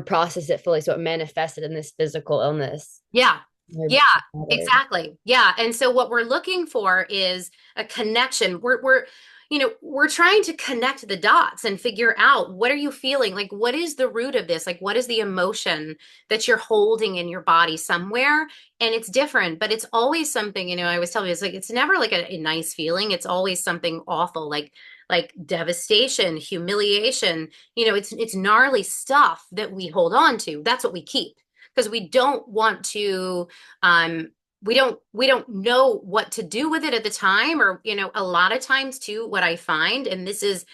processed it fully, so it manifested in this physical illness. Yeah. Her Yeah, bladder. exactly. Yeah. And so what we're looking for is a connection. We're trying to connect the dots and figure out, what are you feeling? Like, what is the root of this? Like, what is the emotion that you're holding in your body somewhere? And it's different, but it's always something, I was telling you, it's like, it's never like a nice feeling. It's always something awful, like devastation, humiliation. It's gnarly stuff that we hold on to. That's what we keep, because we don't want to we don't know what to do with it at the time. Or a lot of times too, what I find, and this is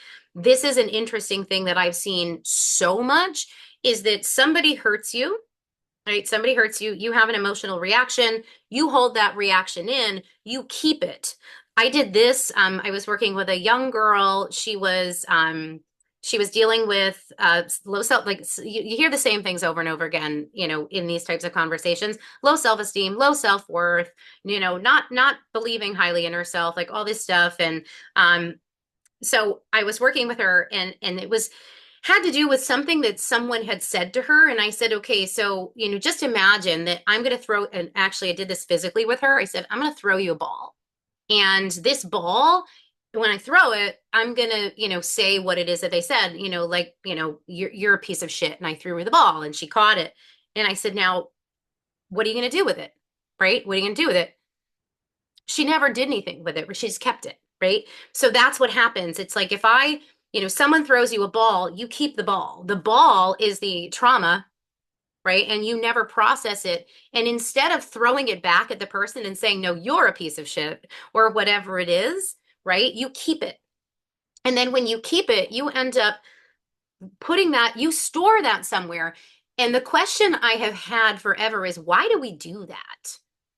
an interesting thing that I've seen so much, is that somebody hurts you, right? Somebody hurts you, you have an emotional reaction, you hold that reaction in, you keep it. I did this. I was working with a young girl. She was dealing with low self, like you hear the same things over and over again, in these types of conversations: low self-esteem, low self-worth, not believing highly in herself, like all this stuff. And so I was working with her, and had to do with something that someone had said to her. And I said, okay, so, just imagine that I'm going to throw, and actually I did this physically with her. I said, I'm going to throw you a ball. And this ball, when I throw it, I'm going to, say what it is that they said, like, you're a piece of shit. And I threw her the ball and she caught it. And I said, now, what are you going to do with it? Right? What are you going to do with it? She never did anything with it. She just kept it. Right. So that's what happens. It's like if someone throws you a ball, you keep the ball. The ball is the trauma, right? And you never process it. And instead of throwing it back at the person and saying, no, you're a piece of shit or whatever it is, right? You keep it. And then when you keep it, you end up you store that somewhere. And the question I have had forever is, why do we do that?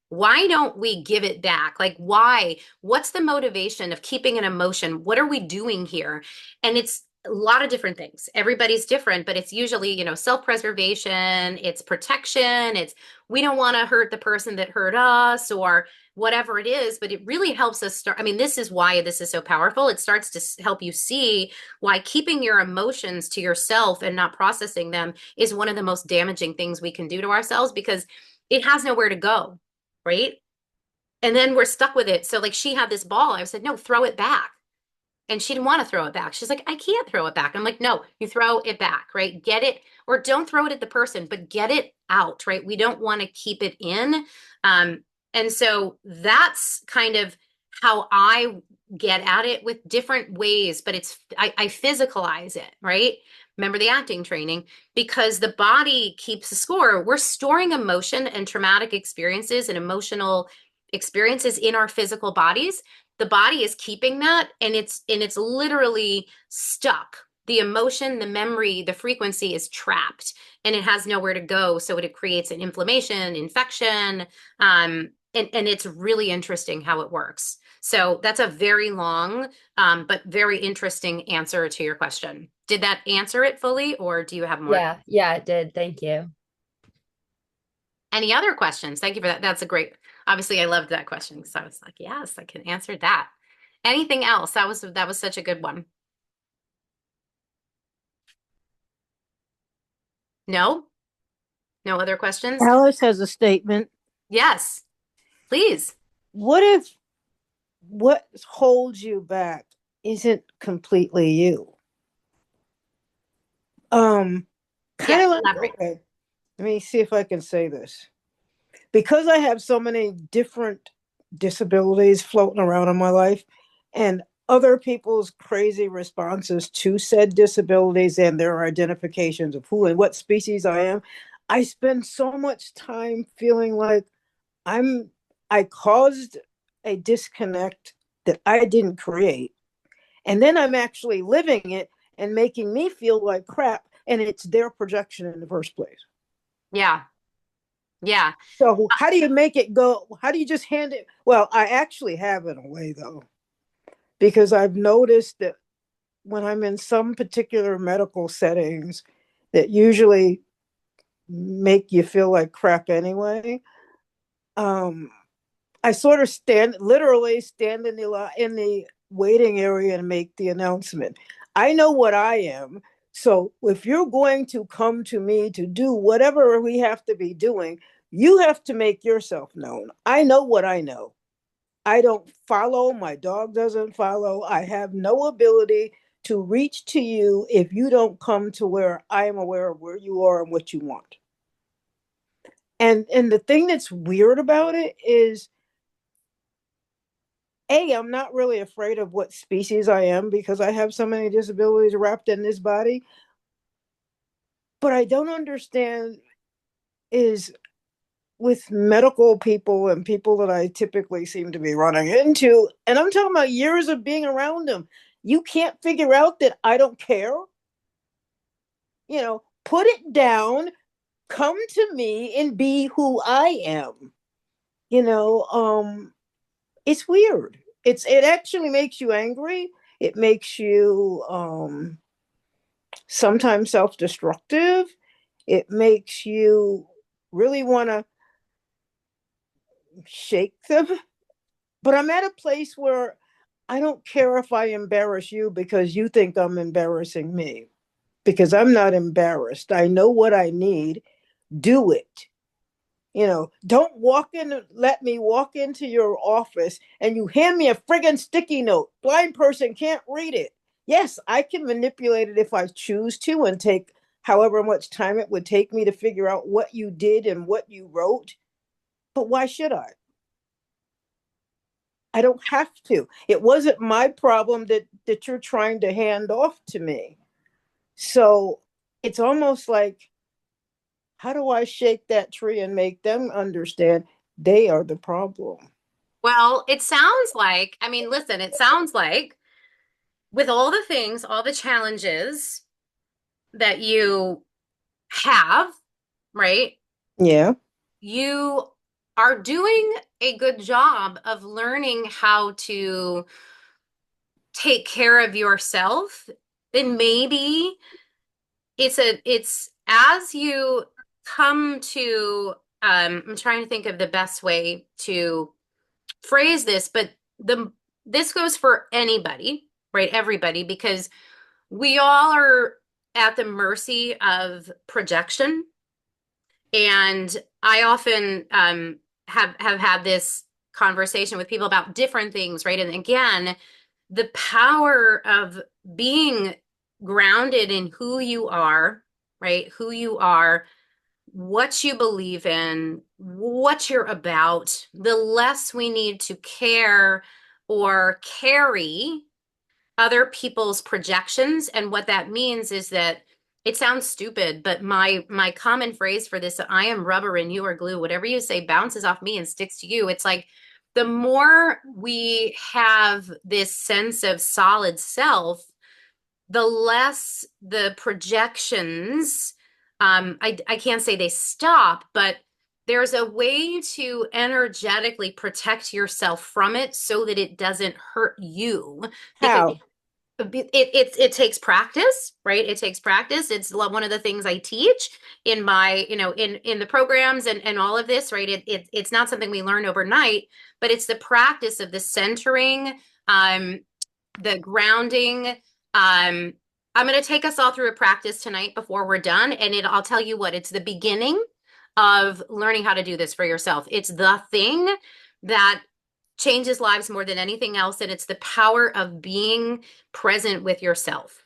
Why don't we give it back? Like, why? What's the motivation of keeping an emotion? What are we doing here? And it's a lot of different things. Everybody's different, but it's usually, self-preservation, it's protection, it's we don't want to hurt the person that hurt us or whatever it is, but it really helps us start. I mean, this is why this is so powerful. It starts to help you see why keeping your emotions to yourself and not processing them is one of the most damaging things we can do to ourselves because it has nowhere to go, right? And then we're stuck with it. So, like, she had this ball. I said, no, throw it back. And she didn't want to throw it back. She's like, I can't throw it back. I'm like, no, you throw it back, right? Get it, or don't throw it at the person, but get it out, right? We don't want to keep it in. And so that's kind of how I get at it with different ways, but I physicalize it, right? Remember the acting training, because the body keeps a score. We're storing emotion and traumatic experiences and emotional experiences in our physical bodies. The body is keeping that, and it's literally stuck. The emotion, the memory, the frequency is trapped and it has nowhere to go. So it creates an inflammation, infection. And it's really interesting how it works. So that's a very long, but very interesting answer to your question. Did that answer it fully, or do you have more? Yeah, yeah, it did. Thank you. Any other questions? Thank you for that. That's a great, obviously I loved that question because I was like, yes, I can answer that. Anything else? That was such a good one. No? No other questions? Alice has a statement. Yes, please. What if what holds you back isn't completely you? Kind Yeah, of like, elaborate. okay, let me see if I can say this. Because I have so many different disabilities floating around in my life and other people's crazy responses to said disabilities and their identifications of who and what species I am, I spend so much time feeling like I'm I caused a disconnect that I didn't create. And then I'm actually living it and making me feel like crap. And it's their projection in the first place. Yeah, yeah, So how do you make it go? How do you just hand it? Well, I actually have in a way though, because I've noticed that when I'm in some particular medical settings that usually make you feel like crap anyway, um, I sort of literally stand in the waiting area and make the announcement. I know what I am. So if you're going to come to me to do whatever we have to be doing, you have to make yourself known. I know what I know. I don't follow. My dog doesn't follow. I have no ability to reach to you if you don't come to where I am aware of where you are and what you want. And the thing that's weird about it is I'm not really afraid of what species I am because I have so many disabilities wrapped in this body. But I don't understand is with medical people and people that I typically seem to be running into, and I'm talking about years of being around them, you can't figure out that I don't care. Put it down, come to me and be who I am. You know, it's weird. It actually makes you angry. It makes you sometimes self-destructive. It makes you really want to shake them. But I'm at a place where I don't care if I embarrass you because you think I'm embarrassing me. because I'm not embarrassed. I know what I need. Do it. Don't let me walk into your office and you hand me a friggin' sticky note. Blind person can't read it. Yes, I can manipulate it if I choose to and take however much time it would take me to figure out what you did and what you wrote. But why should I? I don't have to. It wasn't my problem that you're trying to hand off to me. So it's almost like, how do I shake that tree and make them understand they are the problem? Well, it sounds like, I mean, listen, it sounds like with all the things, all the challenges that you have, right? Yeah. You are doing a good job of learning how to take care of yourself. And maybe it's as you come to I'm trying to think of the best way to phrase this, but the this goes for anybody, right? Everybody, because we all are at the mercy of projection. And I often have had this conversation with people about different things, right? And again, the power of being grounded in who you are, right? Who you are, what you believe in, what you're about, the less we need to care or carry other people's projections. And what that means is that it sounds stupid, but my common phrase for this, I am rubber and you are glue, whatever you say bounces off me and sticks to you. It's like the more we have this sense of solid self, the less the projections, I can't say they stop, but there's a way to energetically protect yourself from it so that it doesn't hurt you, because How? it takes practice, right? It takes practice. It's one of the things I teach in my, in the programs and all of this, right? It's not something we learn overnight, but it's the practice of the centering, um, the grounding. I'm going to take us all through a practice tonight before we're done, and I'll tell you what, it's the beginning of learning how to do this for yourself. It's the thing that changes lives more than anything else, and it's the power of being present with yourself.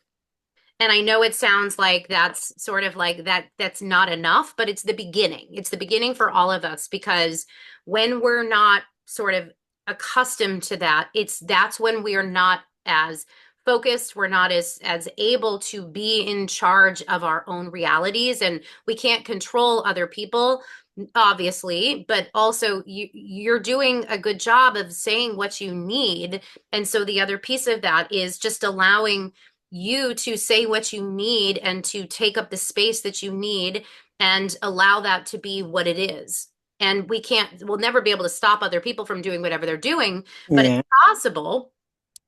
And I know it sounds like that's sort of like that's not enough, but it's the beginning. It's the beginning for all of us, because when we're not sort of accustomed to that, that's when we are not as focused, we're not as able to be in charge of our own realities, and we can't control other people, obviously, but also you're doing a good job of saying what you need. And so the other piece of that is just allowing you to say what you need and to take up the space that you need and allow that to be what it is. And we'll never be able to stop other people from doing whatever they're doing, but it's Yeah. possible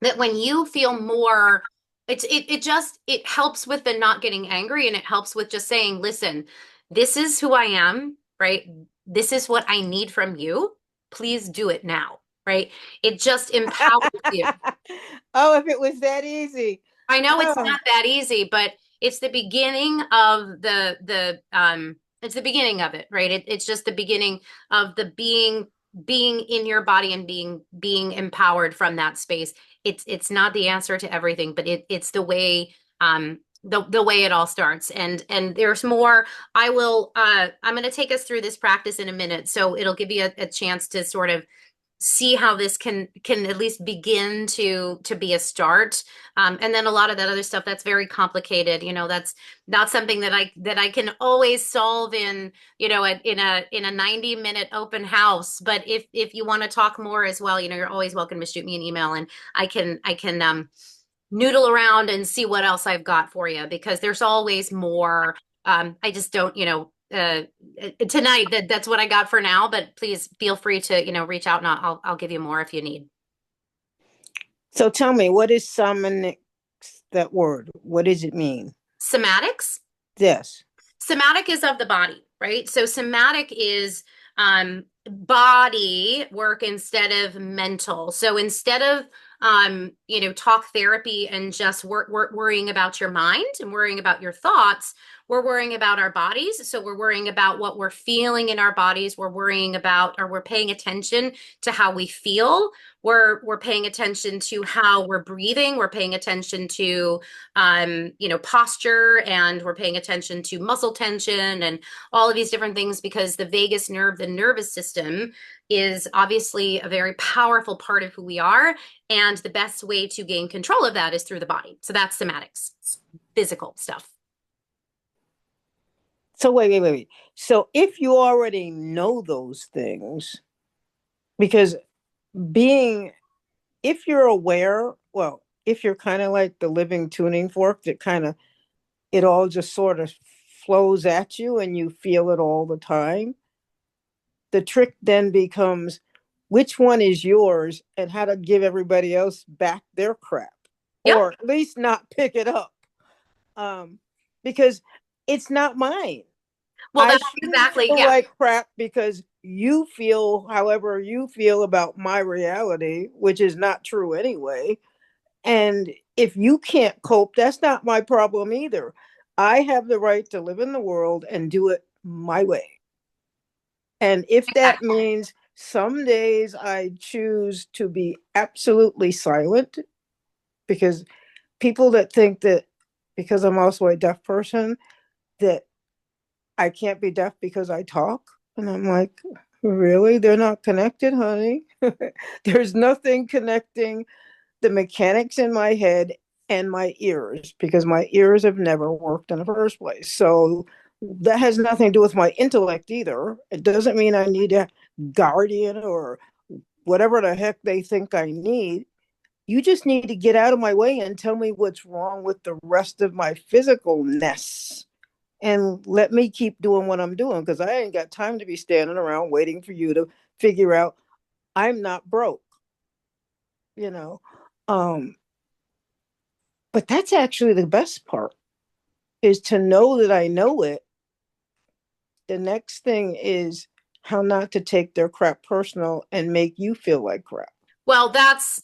that when you feel more, it helps with the not getting angry, and it helps with just saying, listen, this is who I am, right? This is what I need from you. Please do it now, right? It just empowers you. Oh, if it was that easy. I know it's Oh, not that easy, but it's the beginning of the it's the beginning of it, right? It's just the beginning of the being in your body and being empowered from that space. It's not the answer to everything, but it's the way the way it all starts. And there's more. I'm going to take us through this practice in a minute, so it'll give you a chance to sort of see how this can at least begin to be a start. And then a lot of that other stuff that's very complicated, that's not something that I can always solve in, in a 90-minute open house. But if you want to talk more as well, you're always welcome to shoot me an email, and I can noodle around and see what else I've got for you, because there's always more. I just don't, tonight that's what I got for now, but please feel free to, reach out, and I'll give you more if you need. so tell me, what is somanics, that word? What does it mean? Somatics. Yes. Somatic is of the body, right? So somatic is body work instead of mental. So instead of talk therapy and just worrying about your mind and worrying about your thoughts. We're worrying about our bodies. So we're worrying about what we're feeling in our bodies. We're worrying about, or we're paying attention to how we feel. We're paying attention to how we're breathing. We're paying attention to posture, and we're paying attention to muscle tension and all of these different things, because the vagus nerve, the nervous system, is obviously a very powerful part of who we are. And the best way to gain control of that is through the body. So that's somatics, physical stuff. So wait. So if you already know those things, because being, if you're aware, well, if you're kind of like the living tuning fork that kind of, it all just sort of flows at you and you feel it all the time, the trick then becomes which one is yours and how to give everybody else back their crap, Yep. or at least not pick it up, because it's not mine. Well, I that's shouldn't exactly, feel yeah. like crap because you feel however you feel about my reality, which is not true anyway. And if you can't cope, that's not my problem either. I have the right to live in the world and do it my way. And if that means some days I choose to be absolutely silent, because people that think that because I'm also a deaf person, that I can't be deaf because I talk. And I'm like, really? They're not connected, honey. There's nothing connecting the mechanics in my head and my ears, because my ears have never worked in the first place. So that has nothing to do with my intellect either. It doesn't mean I need a guardian or whatever the heck they think I need. You just need to get out of my way and tell me what's wrong with the rest of my physicalness and let me keep doing what I'm doing, because I ain't got time to be standing around waiting for you to figure out I'm not broke, you know. Um, but that's actually the best part, is to know that I know it. The next thing is how not to take their crap personal and make you feel like crap. Well,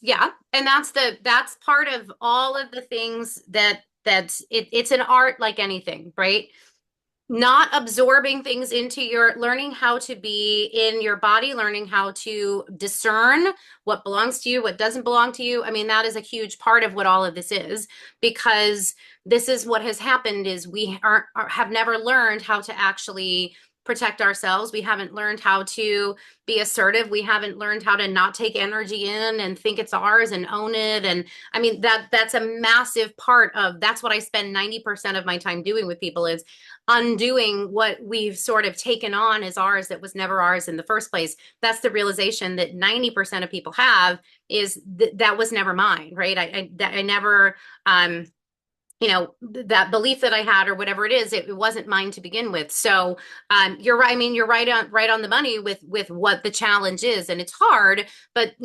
yeah. And that's part of all of the things it's an art like anything, right? Not absorbing things into your learning how to be in your body, learning how to discern what belongs to you, what doesn't belong to you. I mean, that is a huge part of what all of this is, because this is what has happened is we have never learned how to actually protect ourselves. We haven't learned how to be assertive. We haven't learned how to not take energy in and think it's ours and own it. And I mean, that's a massive part of, that's what I spend 90% of my time doing with people, is undoing what we've sort of taken on as ours that was never ours in the first place. That's the realization that 90% of people have, is that was never mine, right? I never, that belief that I had, or whatever it is, it wasn't mine to begin with. So you're right. I mean, you're right on the money with what the challenge is, and it's hard, but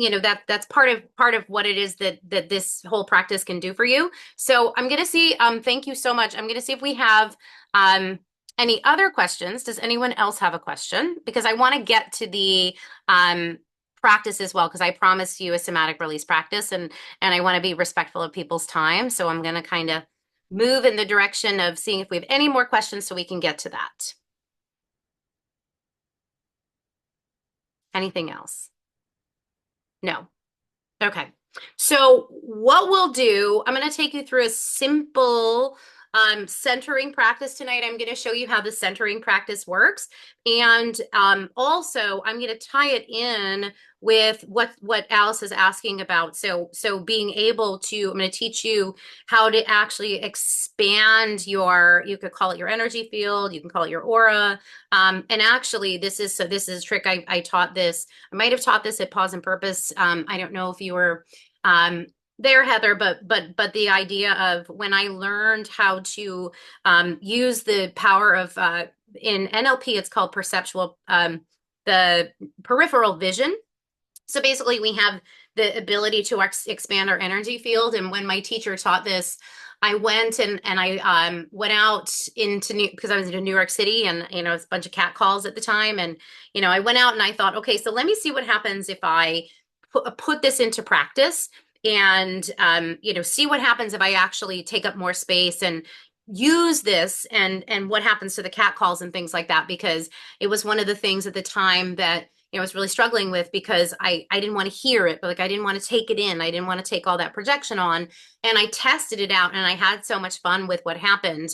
that's part of what it is that this whole practice can do for you. So I'm gonna see. Thank you so much. I'm gonna see if we have any other questions. Does anyone else have a question? Because I want to get to the practice as well, because I promised you a somatic release practice, and I want to be respectful of people's time. So I'm going to kind of move in the direction of seeing if we have any more questions so we can get to that. Anything else? No. Okay. So what we'll do, I'm going to take you through a simple centering practice tonight. I'm going to show you how the centering practice works. And also I'm going to tie it in with what Alice is asking about. So being able to, I'm going to teach you how to actually expand you could call it your energy field, you can call it your aura. And actually this is a trick I taught this. I might have taught this at Pause and Purpose. I don't know if you were there, Heather, but the idea of when I learned how to use the power of in NLP, it's called perceptual, the peripheral vision. So basically, we have the ability to expand our energy field. And when my teacher taught this, I went and I went out into because I was in New York City, and it was a bunch of cat calls at the time, and I went out and I thought, okay, so let me see what happens if I put this into practice. and see what happens if I actually take up more space and use this, and what happens to the cat calls and things like that, because it was one of the things at the time that I was really struggling with, because I didn't want to hear it, but like I didn't want to take it in. I didn't want to take all that projection on. And I tested it out and I had so much fun with what happened.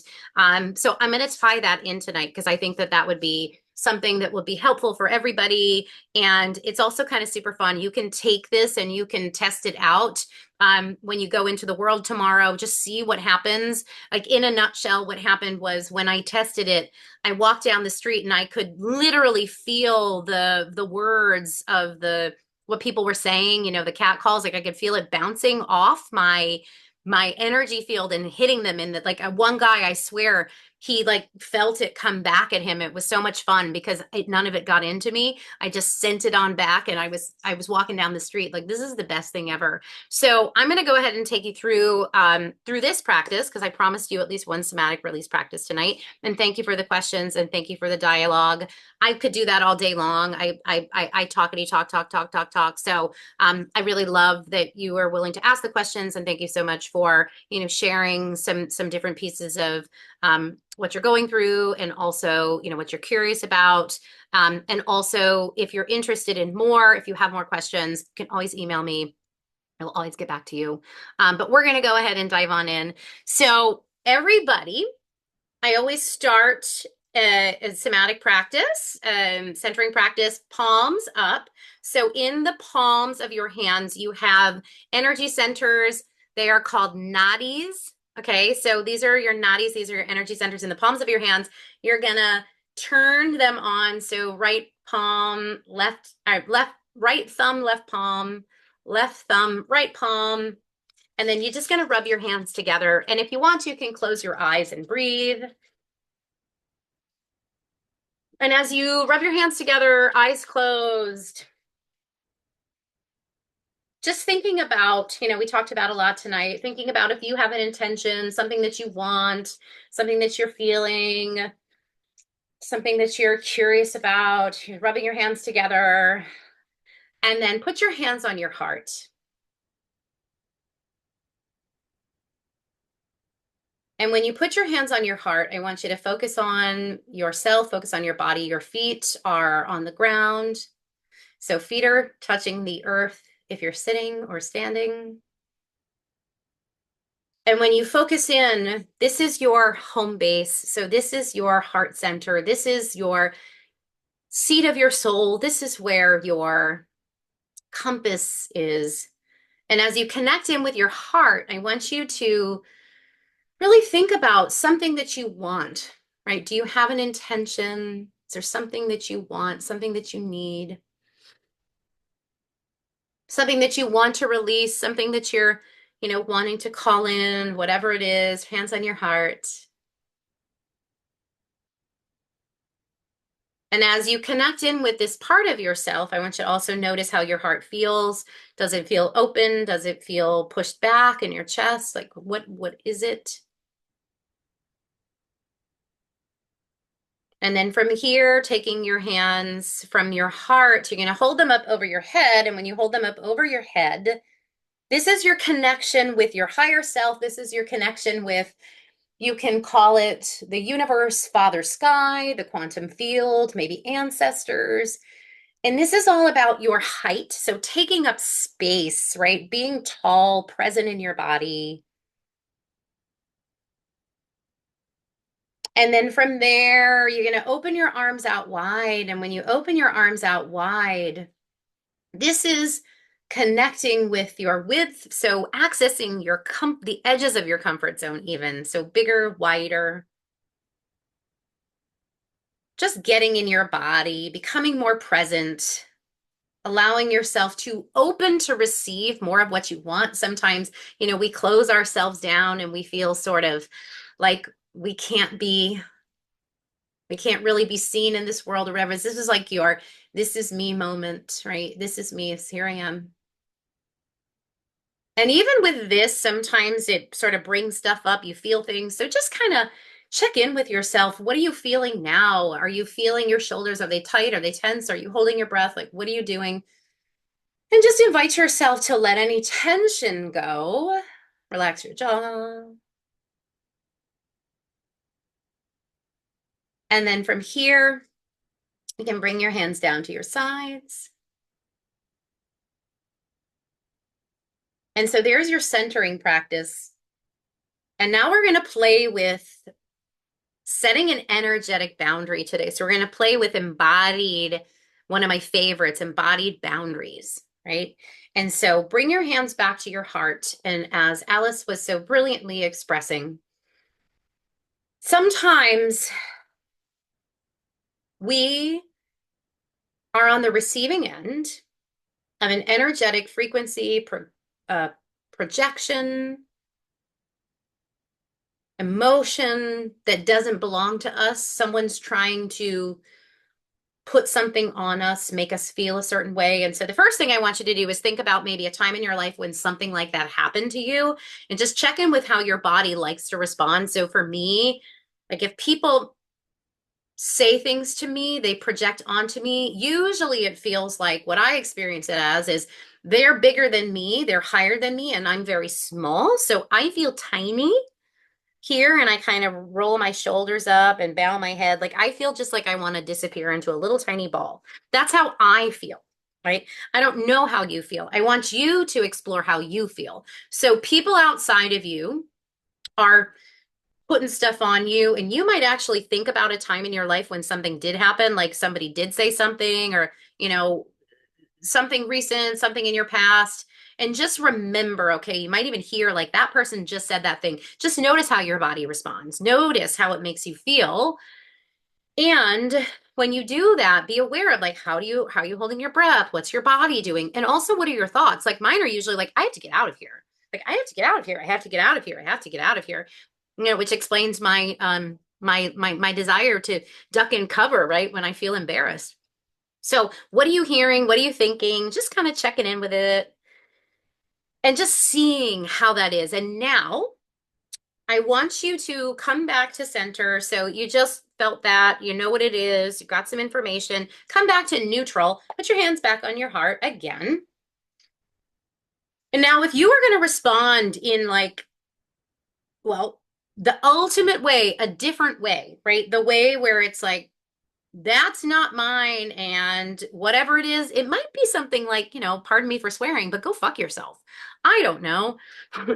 So I'm going to tie that in tonight, because I think that that would be something that would be helpful for everybody. And it's also kind of super fun. You can take this and you can test it out when you go into the world tomorrow. Just see what happens. Like, in a nutshell, what happened was, when I tested it, I walked down the street and I could literally feel the words of the what people were saying, the cat calls. Like, I could feel it bouncing off my energy field and hitting them in the, like, one guy, I swear, he like felt it come back at him. It was so much fun because none of it got into me. I just sent it on back, and I was walking down the street like, this is the best thing ever. So I'm going to go ahead and take you through this practice, because I promised you at least one somatic release practice tonight. And thank you for the questions, and thank you for the dialogue. I could do that all day long. I talkity talk talk talk talk talk. So I really love that you are willing to ask the questions, and thank you so much for sharing some different pieces of what you're going through, and also what you're curious about. And also, if you're interested in more, if you have more questions, you can always email me. I will always get back to you. But we're going to go ahead and dive on in. So everybody, I always start a somatic practice, centering practice, palms up. So in the palms of your hands, you have energy centers. They are called nadis. Okay, so these are your nadis. These are your energy centers in the palms of your hands. You're gonna turn them on. So right palm, right thumb, left palm, left thumb, right palm. And then you're just gonna rub your hands together. And if you want to, you can close your eyes and breathe. And as you rub your hands together, eyes closed, just thinking about, we talked about a lot tonight, thinking about if you have an intention, something that you want, something that you're feeling, something that you're curious about, you're rubbing your hands together, and then put your hands on your heart. And when you put your hands on your heart, I want you to focus on yourself, focus on your body. Your feet are on the ground. So feet are touching the earth if you're sitting or standing. And when you focus in, this is your home base. So this is your heart center. This is your seat of your soul. This is where your compass is. And as you connect in with your heart, I want you to really think about something that you want, right? Do you have an intention? Is there something that you want, something that you need? Something that you want to release, something that you're, wanting to call in, whatever it is, hands on your heart. And as you connect in with this part of yourself, I want you to also notice how your heart feels. Does it feel open? Does it feel pushed back in your chest? Like, what is it? And then from here, taking your hands from your heart, you're going to hold them up over your head. And when you hold them up over your head, this is your connection with your higher self. This is your connection with, you can call it the universe, Father Sky, the quantum field, maybe ancestors. And this is all about your height. So taking up space, right? Being tall, present in your body. And then from there, you're going to open your arms out wide. And when you open your arms out wide, this is connecting with your width. So accessing the edges of your comfort zone even. So bigger, wider. Just getting in your body, becoming more present, allowing yourself to open to receive more of what you want. Sometimes, we close ourselves down and we feel sort of like we can't really be seen in this world or whatever. This is like this is me moment, right? This is me, here I am. And even with this, sometimes it sort of brings stuff up. You feel things. So just kind of check in with yourself. What are you feeling now? Are you feeling your shoulders? Are they tight? Are they tense? Are you holding your breath? Like, what are you doing? And just invite yourself to let any tension go. Relax your jaw. And then from here, you can bring your hands down to your sides. And so there's your centering practice. And now we're going to play with setting an energetic boundary today. So we're going to play with embodied, one of my favorites, embodied boundaries, right? And so bring your hands back to your heart. And as Alice was so brilliantly expressing, sometimes we are on the receiving end of an energetic frequency projection, emotion that doesn't belong to us. Someone's trying to put something on us, make us feel a certain way. And so the first thing I want you to do is think about maybe a time in your life when something like that happened to you and just check in with how your body likes to respond. So for me, like if people say things to me, they project onto me, usually it feels like what I experience it as is they're bigger than me, they're higher than me, and I'm very small. So I feel tiny here and I kind of roll my shoulders up and bow my head. Like I feel just like I want to disappear into a little tiny ball. That's how I feel, right? I don't know how you feel. I want you to explore how you feel. So people outside of you are putting stuff on you, and you might actually think about a time in your life when something did happen, like somebody did say something or, something recent, something in your past. And just remember, okay, you might even hear like that person just said that thing. Just notice how your body responds. Notice how it makes you feel. And when you do that, be aware of like how are you holding your breath? What's your body doing? And also what are your thoughts? Like mine are usually like, I have to get out of here. Like I have to get out of here. I have to get out of here. I have to get out of here. Which explains my desire to duck and cover, right? When I feel embarrassed. So what are you hearing? What are you thinking? Just kind of checking in with it and just seeing how that is. And now I want you to come back to center. So you just felt that, you know what it is, you got some information, come back to neutral, put your hands back on your heart again. And now if you are going to respond in like, well, the ultimate way, a different way, right? The way where it's like, that's not mine. And whatever it is, it might be something like, pardon me for swearing, but go fuck yourself. I don't know.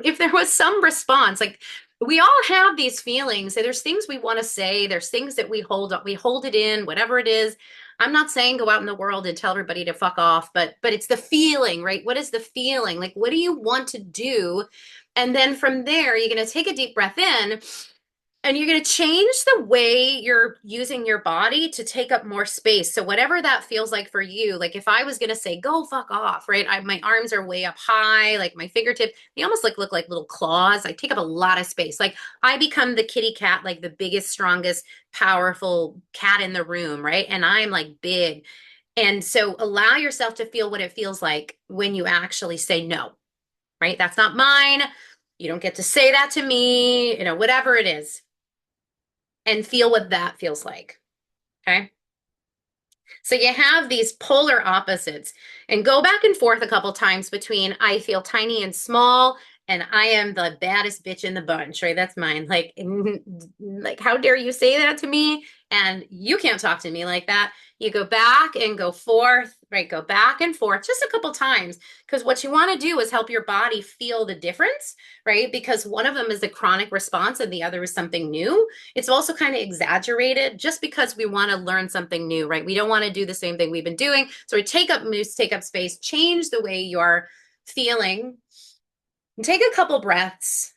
If there was some response, like we all have these feelings. So there's things we want to say. There's things that we hold it in, whatever it is. I'm not saying go out in the world and tell everybody to fuck off, but it's the feeling, right? What is the feeling? Like, what do you want to do? And then from there, you're going to take a deep breath in and you're going to change the way you're using your body to take up more space. So whatever that feels like for you, like if I was going to say, go fuck off, right? My arms are way up high, like my fingertips, they almost like look like little claws. I take up a lot of space. Like I become the kitty cat, like the biggest, strongest, powerful cat in the room, right? And I'm like big. And so allow yourself to feel what it feels like when you actually say no, right? That's not mine. You don't get to say that to me, whatever it is, and feel what that feels like. Okay. So you have these polar opposites and go back and forth a couple times between I feel tiny and small and I am the baddest bitch in the bunch, right? That's mine. Like how dare you say that to me? And you can't talk to me like that. You go back and go forth, right? Go back and forth just a couple times because what you want to do is help your body feel the difference, right? Because one of them is a chronic response and the other is something new. It's also kind of exaggerated just because we want to learn something new, right? We don't want to do the same thing we've been doing. So we take up moves, take up space, change the way you're feeling, and take a couple breaths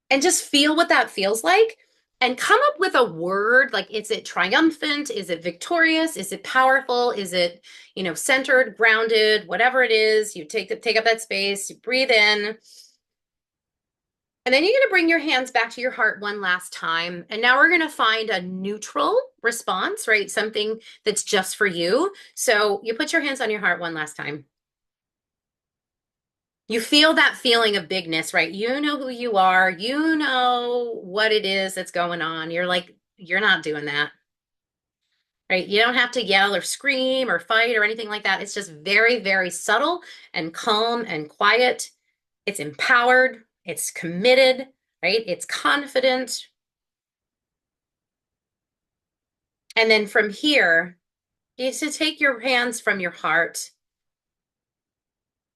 and just feel what that feels like and come up with a word. Like, is it triumphant? Is it victorious? Is it powerful? Is it, centered, grounded, whatever it is? You take up that space, you breathe in. And then you're going to bring your hands back to your heart one last time. And now we're going to find a neutral response, right? Something that's just for you. So you put your hands on your heart one last time. You feel that feeling of bigness, right? You know who you are. You know what it is that's going on. You're like, you're not doing that. right? You don't have to yell or scream or fight or anything like that. It's just very, very subtle and calm and quiet. It's empowered. It's committed, right? It's confident. And then from here, you to take your hands from your heart.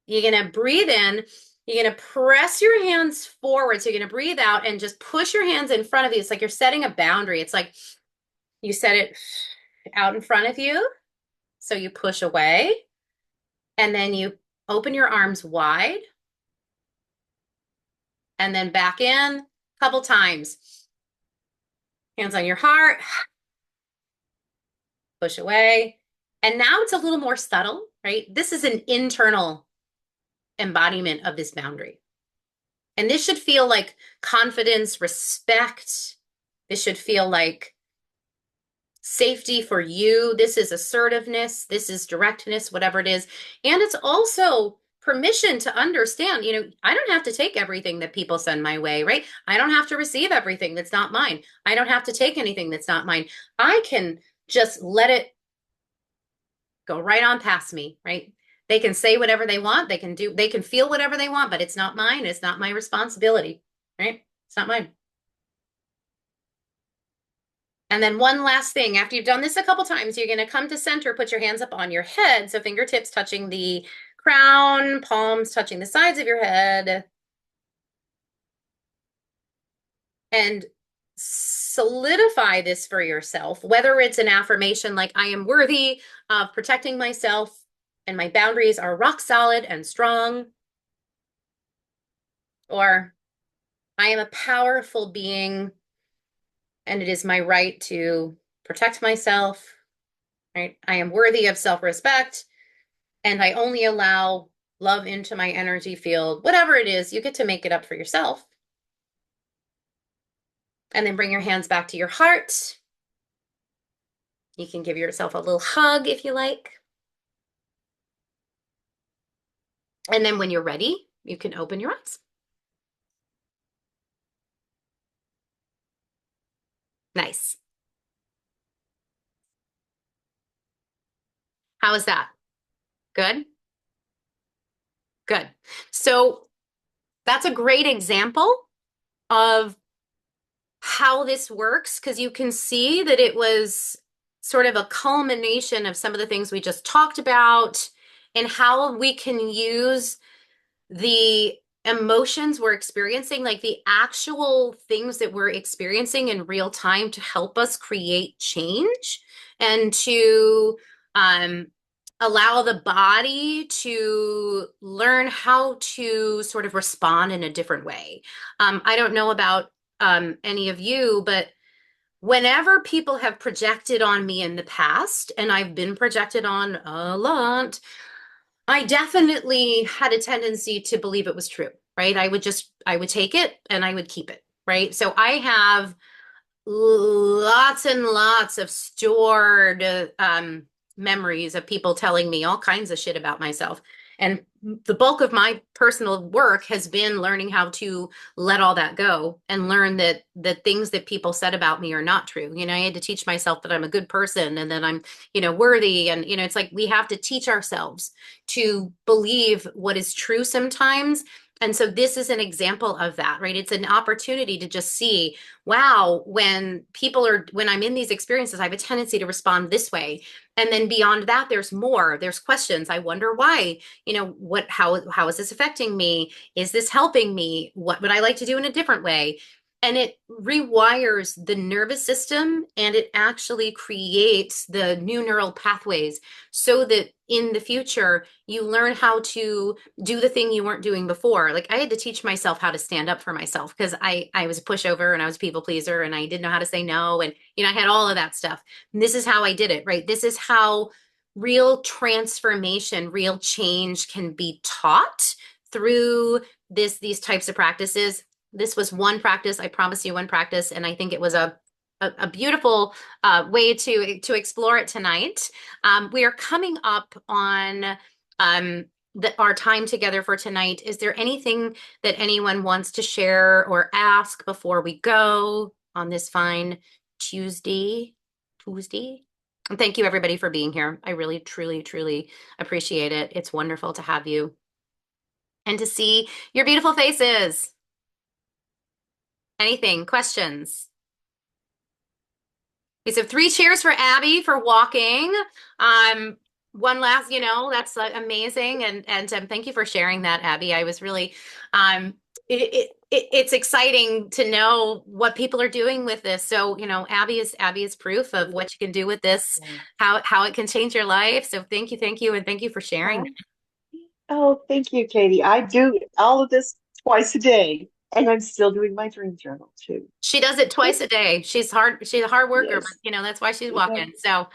You're going to breathe in. You're going to press your hands forward. So you're going to breathe out and just push your hands in front of you. It's like you're setting a boundary. It's like you set it out in front of you. So you push away and then you open your arms wide and then back in a couple times. Hands on your heart, push away. And now it's a little more subtle, right? This is an internal embodiment of this boundary. And this should feel like confidence, respect. This should feel like safety for you. This is assertiveness. This is directness, whatever it is. And it's also permission to understand, I don't have to take everything that people send my way, right? I don't have to receive everything that's not mine. I don't have to take anything that's not mine. I can just let it go right on past me, right? They can say whatever they want. They can feel whatever they want, but it's not mine. It's not my responsibility, right? It's not mine. And then one last thing, after you've done this a couple times, you're going to come to center, put your hands up on your head. So fingertips touching the crown, palms touching the sides of your head. And solidify this for yourself, whether it's an affirmation like I am worthy of protecting myself and my boundaries are rock solid and strong, or I am a powerful being and it is my right to protect myself, right? I am worthy of self-respect and I only allow love into my energy field. Whatever it is, you get to make it up for yourself. And then bring your hands back to your heart. You can give yourself a little hug if you like. And then when you're ready, you can open your eyes. Nice. How is that? Good? Good. So that's a great example of how this works because you can see that it was sort of a culmination of some of the things we just talked about and how we can use the emotions we're experiencing, like the actual things that we're experiencing in real time to help us create change and to allow the body to learn how to sort of respond in a different way. I don't know about any of you, but whenever people have projected on me in the past, and I've been projected on a lot, I definitely had a tendency to believe it was true, right? I would take it and I would keep it, right? So I have lots and lots of stored memories of people telling me all kinds of shit about myself. And the bulk of my personal work has been learning how to let all that go and learn that the things that people said about me are not true. I had to teach myself that I'm a good person and that I'm, worthy. And, it's like we have to teach ourselves to believe what is true sometimes. And so this is an example of that, right? It's an opportunity to just see, wow, when I'm in these experiences, I have a tendency to respond this way. And then beyond that, there's more. There's questions. I wonder why, how is this affecting me? Is this helping me? What would I like to do in a different way? And it rewires the nervous system and it actually creates the new neural pathways so that in the future, you learn how to do the thing you weren't doing before. Like I had to teach myself how to stand up for myself because I was a pushover and I was a people pleaser and I didn't know how to say no. And, I had all of that stuff. And this is how I did it, right? This is how real transformation, real change can be taught through these types of practices. This was one practice. I promise you one practice. And I think it was a beautiful way to explore it tonight. We are coming up on our time together for tonight. Is there anything that anyone wants to share or ask before we go on this fine Tuesday? And thank you everybody for being here. I really, truly, truly appreciate it. It's wonderful to have you and to see your beautiful faces. Anything, questions? Okay, so 3 cheers for Abby for walking. Um, one last, that's amazing, and thank you for sharing that, Abby. I was really, um, it's exciting to know what people are doing with this. So, Abby is proof of what you can do with this, Yeah. how it can change your life. So, thank you, and thank you for sharing. Oh, oh, thank you, Katie. I do all of this twice a day, and I'm still doing my dream journal too. She does it twice a day. She's a hard worker, but Yes. that's why she's Yeah. walking. So.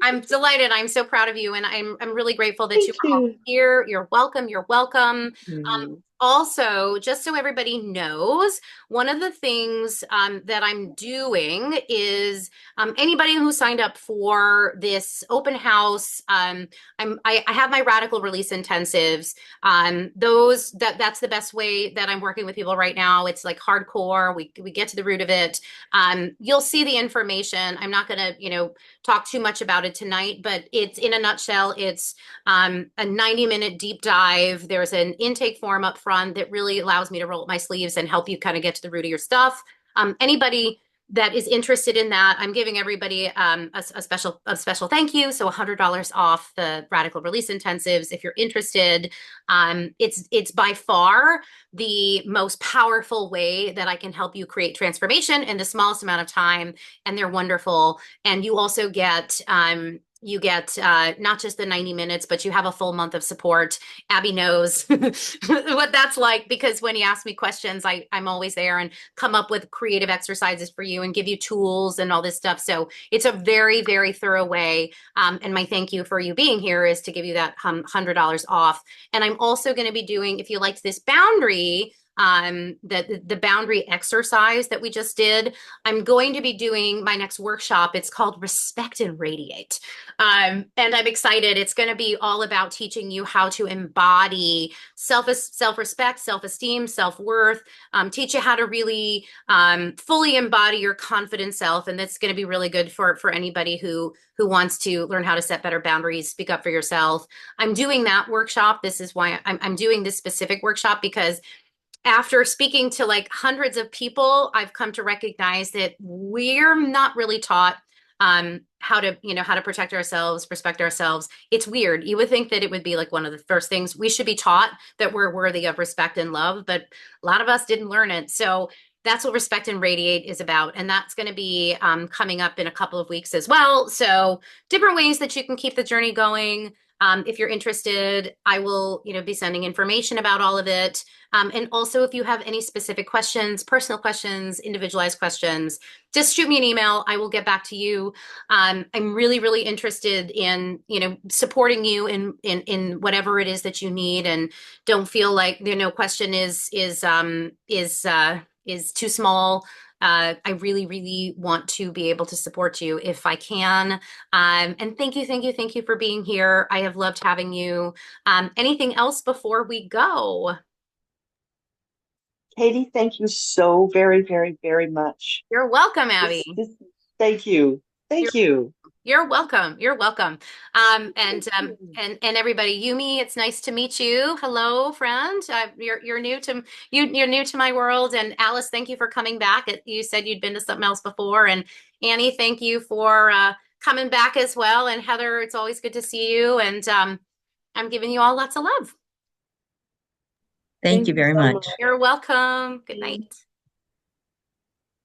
I'm delighted. I'm so proud of you, and I'm really grateful that you Thank are all you. here. You're welcome. You're welcome. Mm. Also, just so everybody knows, one of the things that I'm doing is anybody who signed up for this open house. I have my radical release intensives. That's the best way that I'm working with people right now. It's like hardcore. We get to the root of it. You'll see the information. I'm not going to talk too much about it tonight, but it's in a nutshell. It's a 90-minute deep dive. There's an intake form up front that really allows me to roll up my sleeves and help you kind of get to the root of your stuff. Anybody that is interested in that, I'm giving everybody a special thank you. So $100 off the Radical Release Intensives. If you're interested, it's by far the most powerful way that I can help you create transformation in the smallest amount of time, and they're wonderful. And you also get not just the 90 minutes, but you have a full month of support. Abby knows what that's like, because when you ask me questions, I'm always there and come up with creative exercises for you and give you tools and all this stuff. So it's a very, very thorough way. And my thank you for you being here is to give you that $100 off. And I'm also going to be doing, if you liked this boundary, the boundary exercise that we just did, I'm going to be doing my next workshop. It's called Respect and Radiate. And I'm excited. It's going to be all about teaching you how to embody self-respect, self-esteem, self-worth, teach you how to really fully embody your confident self. And that's going to be really good for anybody who wants to learn how to set better boundaries, speak up for yourself. I'm doing that workshop. This is why I'm doing this specific workshop, because after speaking to like hundreds of people, I've come to recognize that we're not really taught how to protect ourselves, respect ourselves. It's weird. You would think that it would be like one of the first things we should be taught, that we're worthy of respect and love, but a lot of us didn't learn it. So that's what Respect and Radiate is about. And that's going to be coming up in a couple of weeks as well. So different ways that you can keep the journey going. If you're interested, I will, be sending information about all of it. And also, if you have any specific questions, personal questions, individualized questions, just shoot me an email. I will get back to you. I'm really, really interested in, supporting you in whatever it is that you need, and don't feel like no question is too small. I really, really want to be able to support you if I can. And thank you for being here. I have loved having you. Anything else before we go? Katie, thank you so very, very, very much. You're welcome, Abby. Thank you. You're Thank you. you're welcome. You're welcome. And Thank you. and everybody, Yumi, it's nice to meet you. Hello, friend. You're new to you're new to my world. And Alice, thank you for coming back. You said you'd been to something else before. And Annie, thank you for coming back as well. And Heather, it's always good to see you. And I'm giving you all lots of love. Thank you very So much. much. You're welcome. Good night.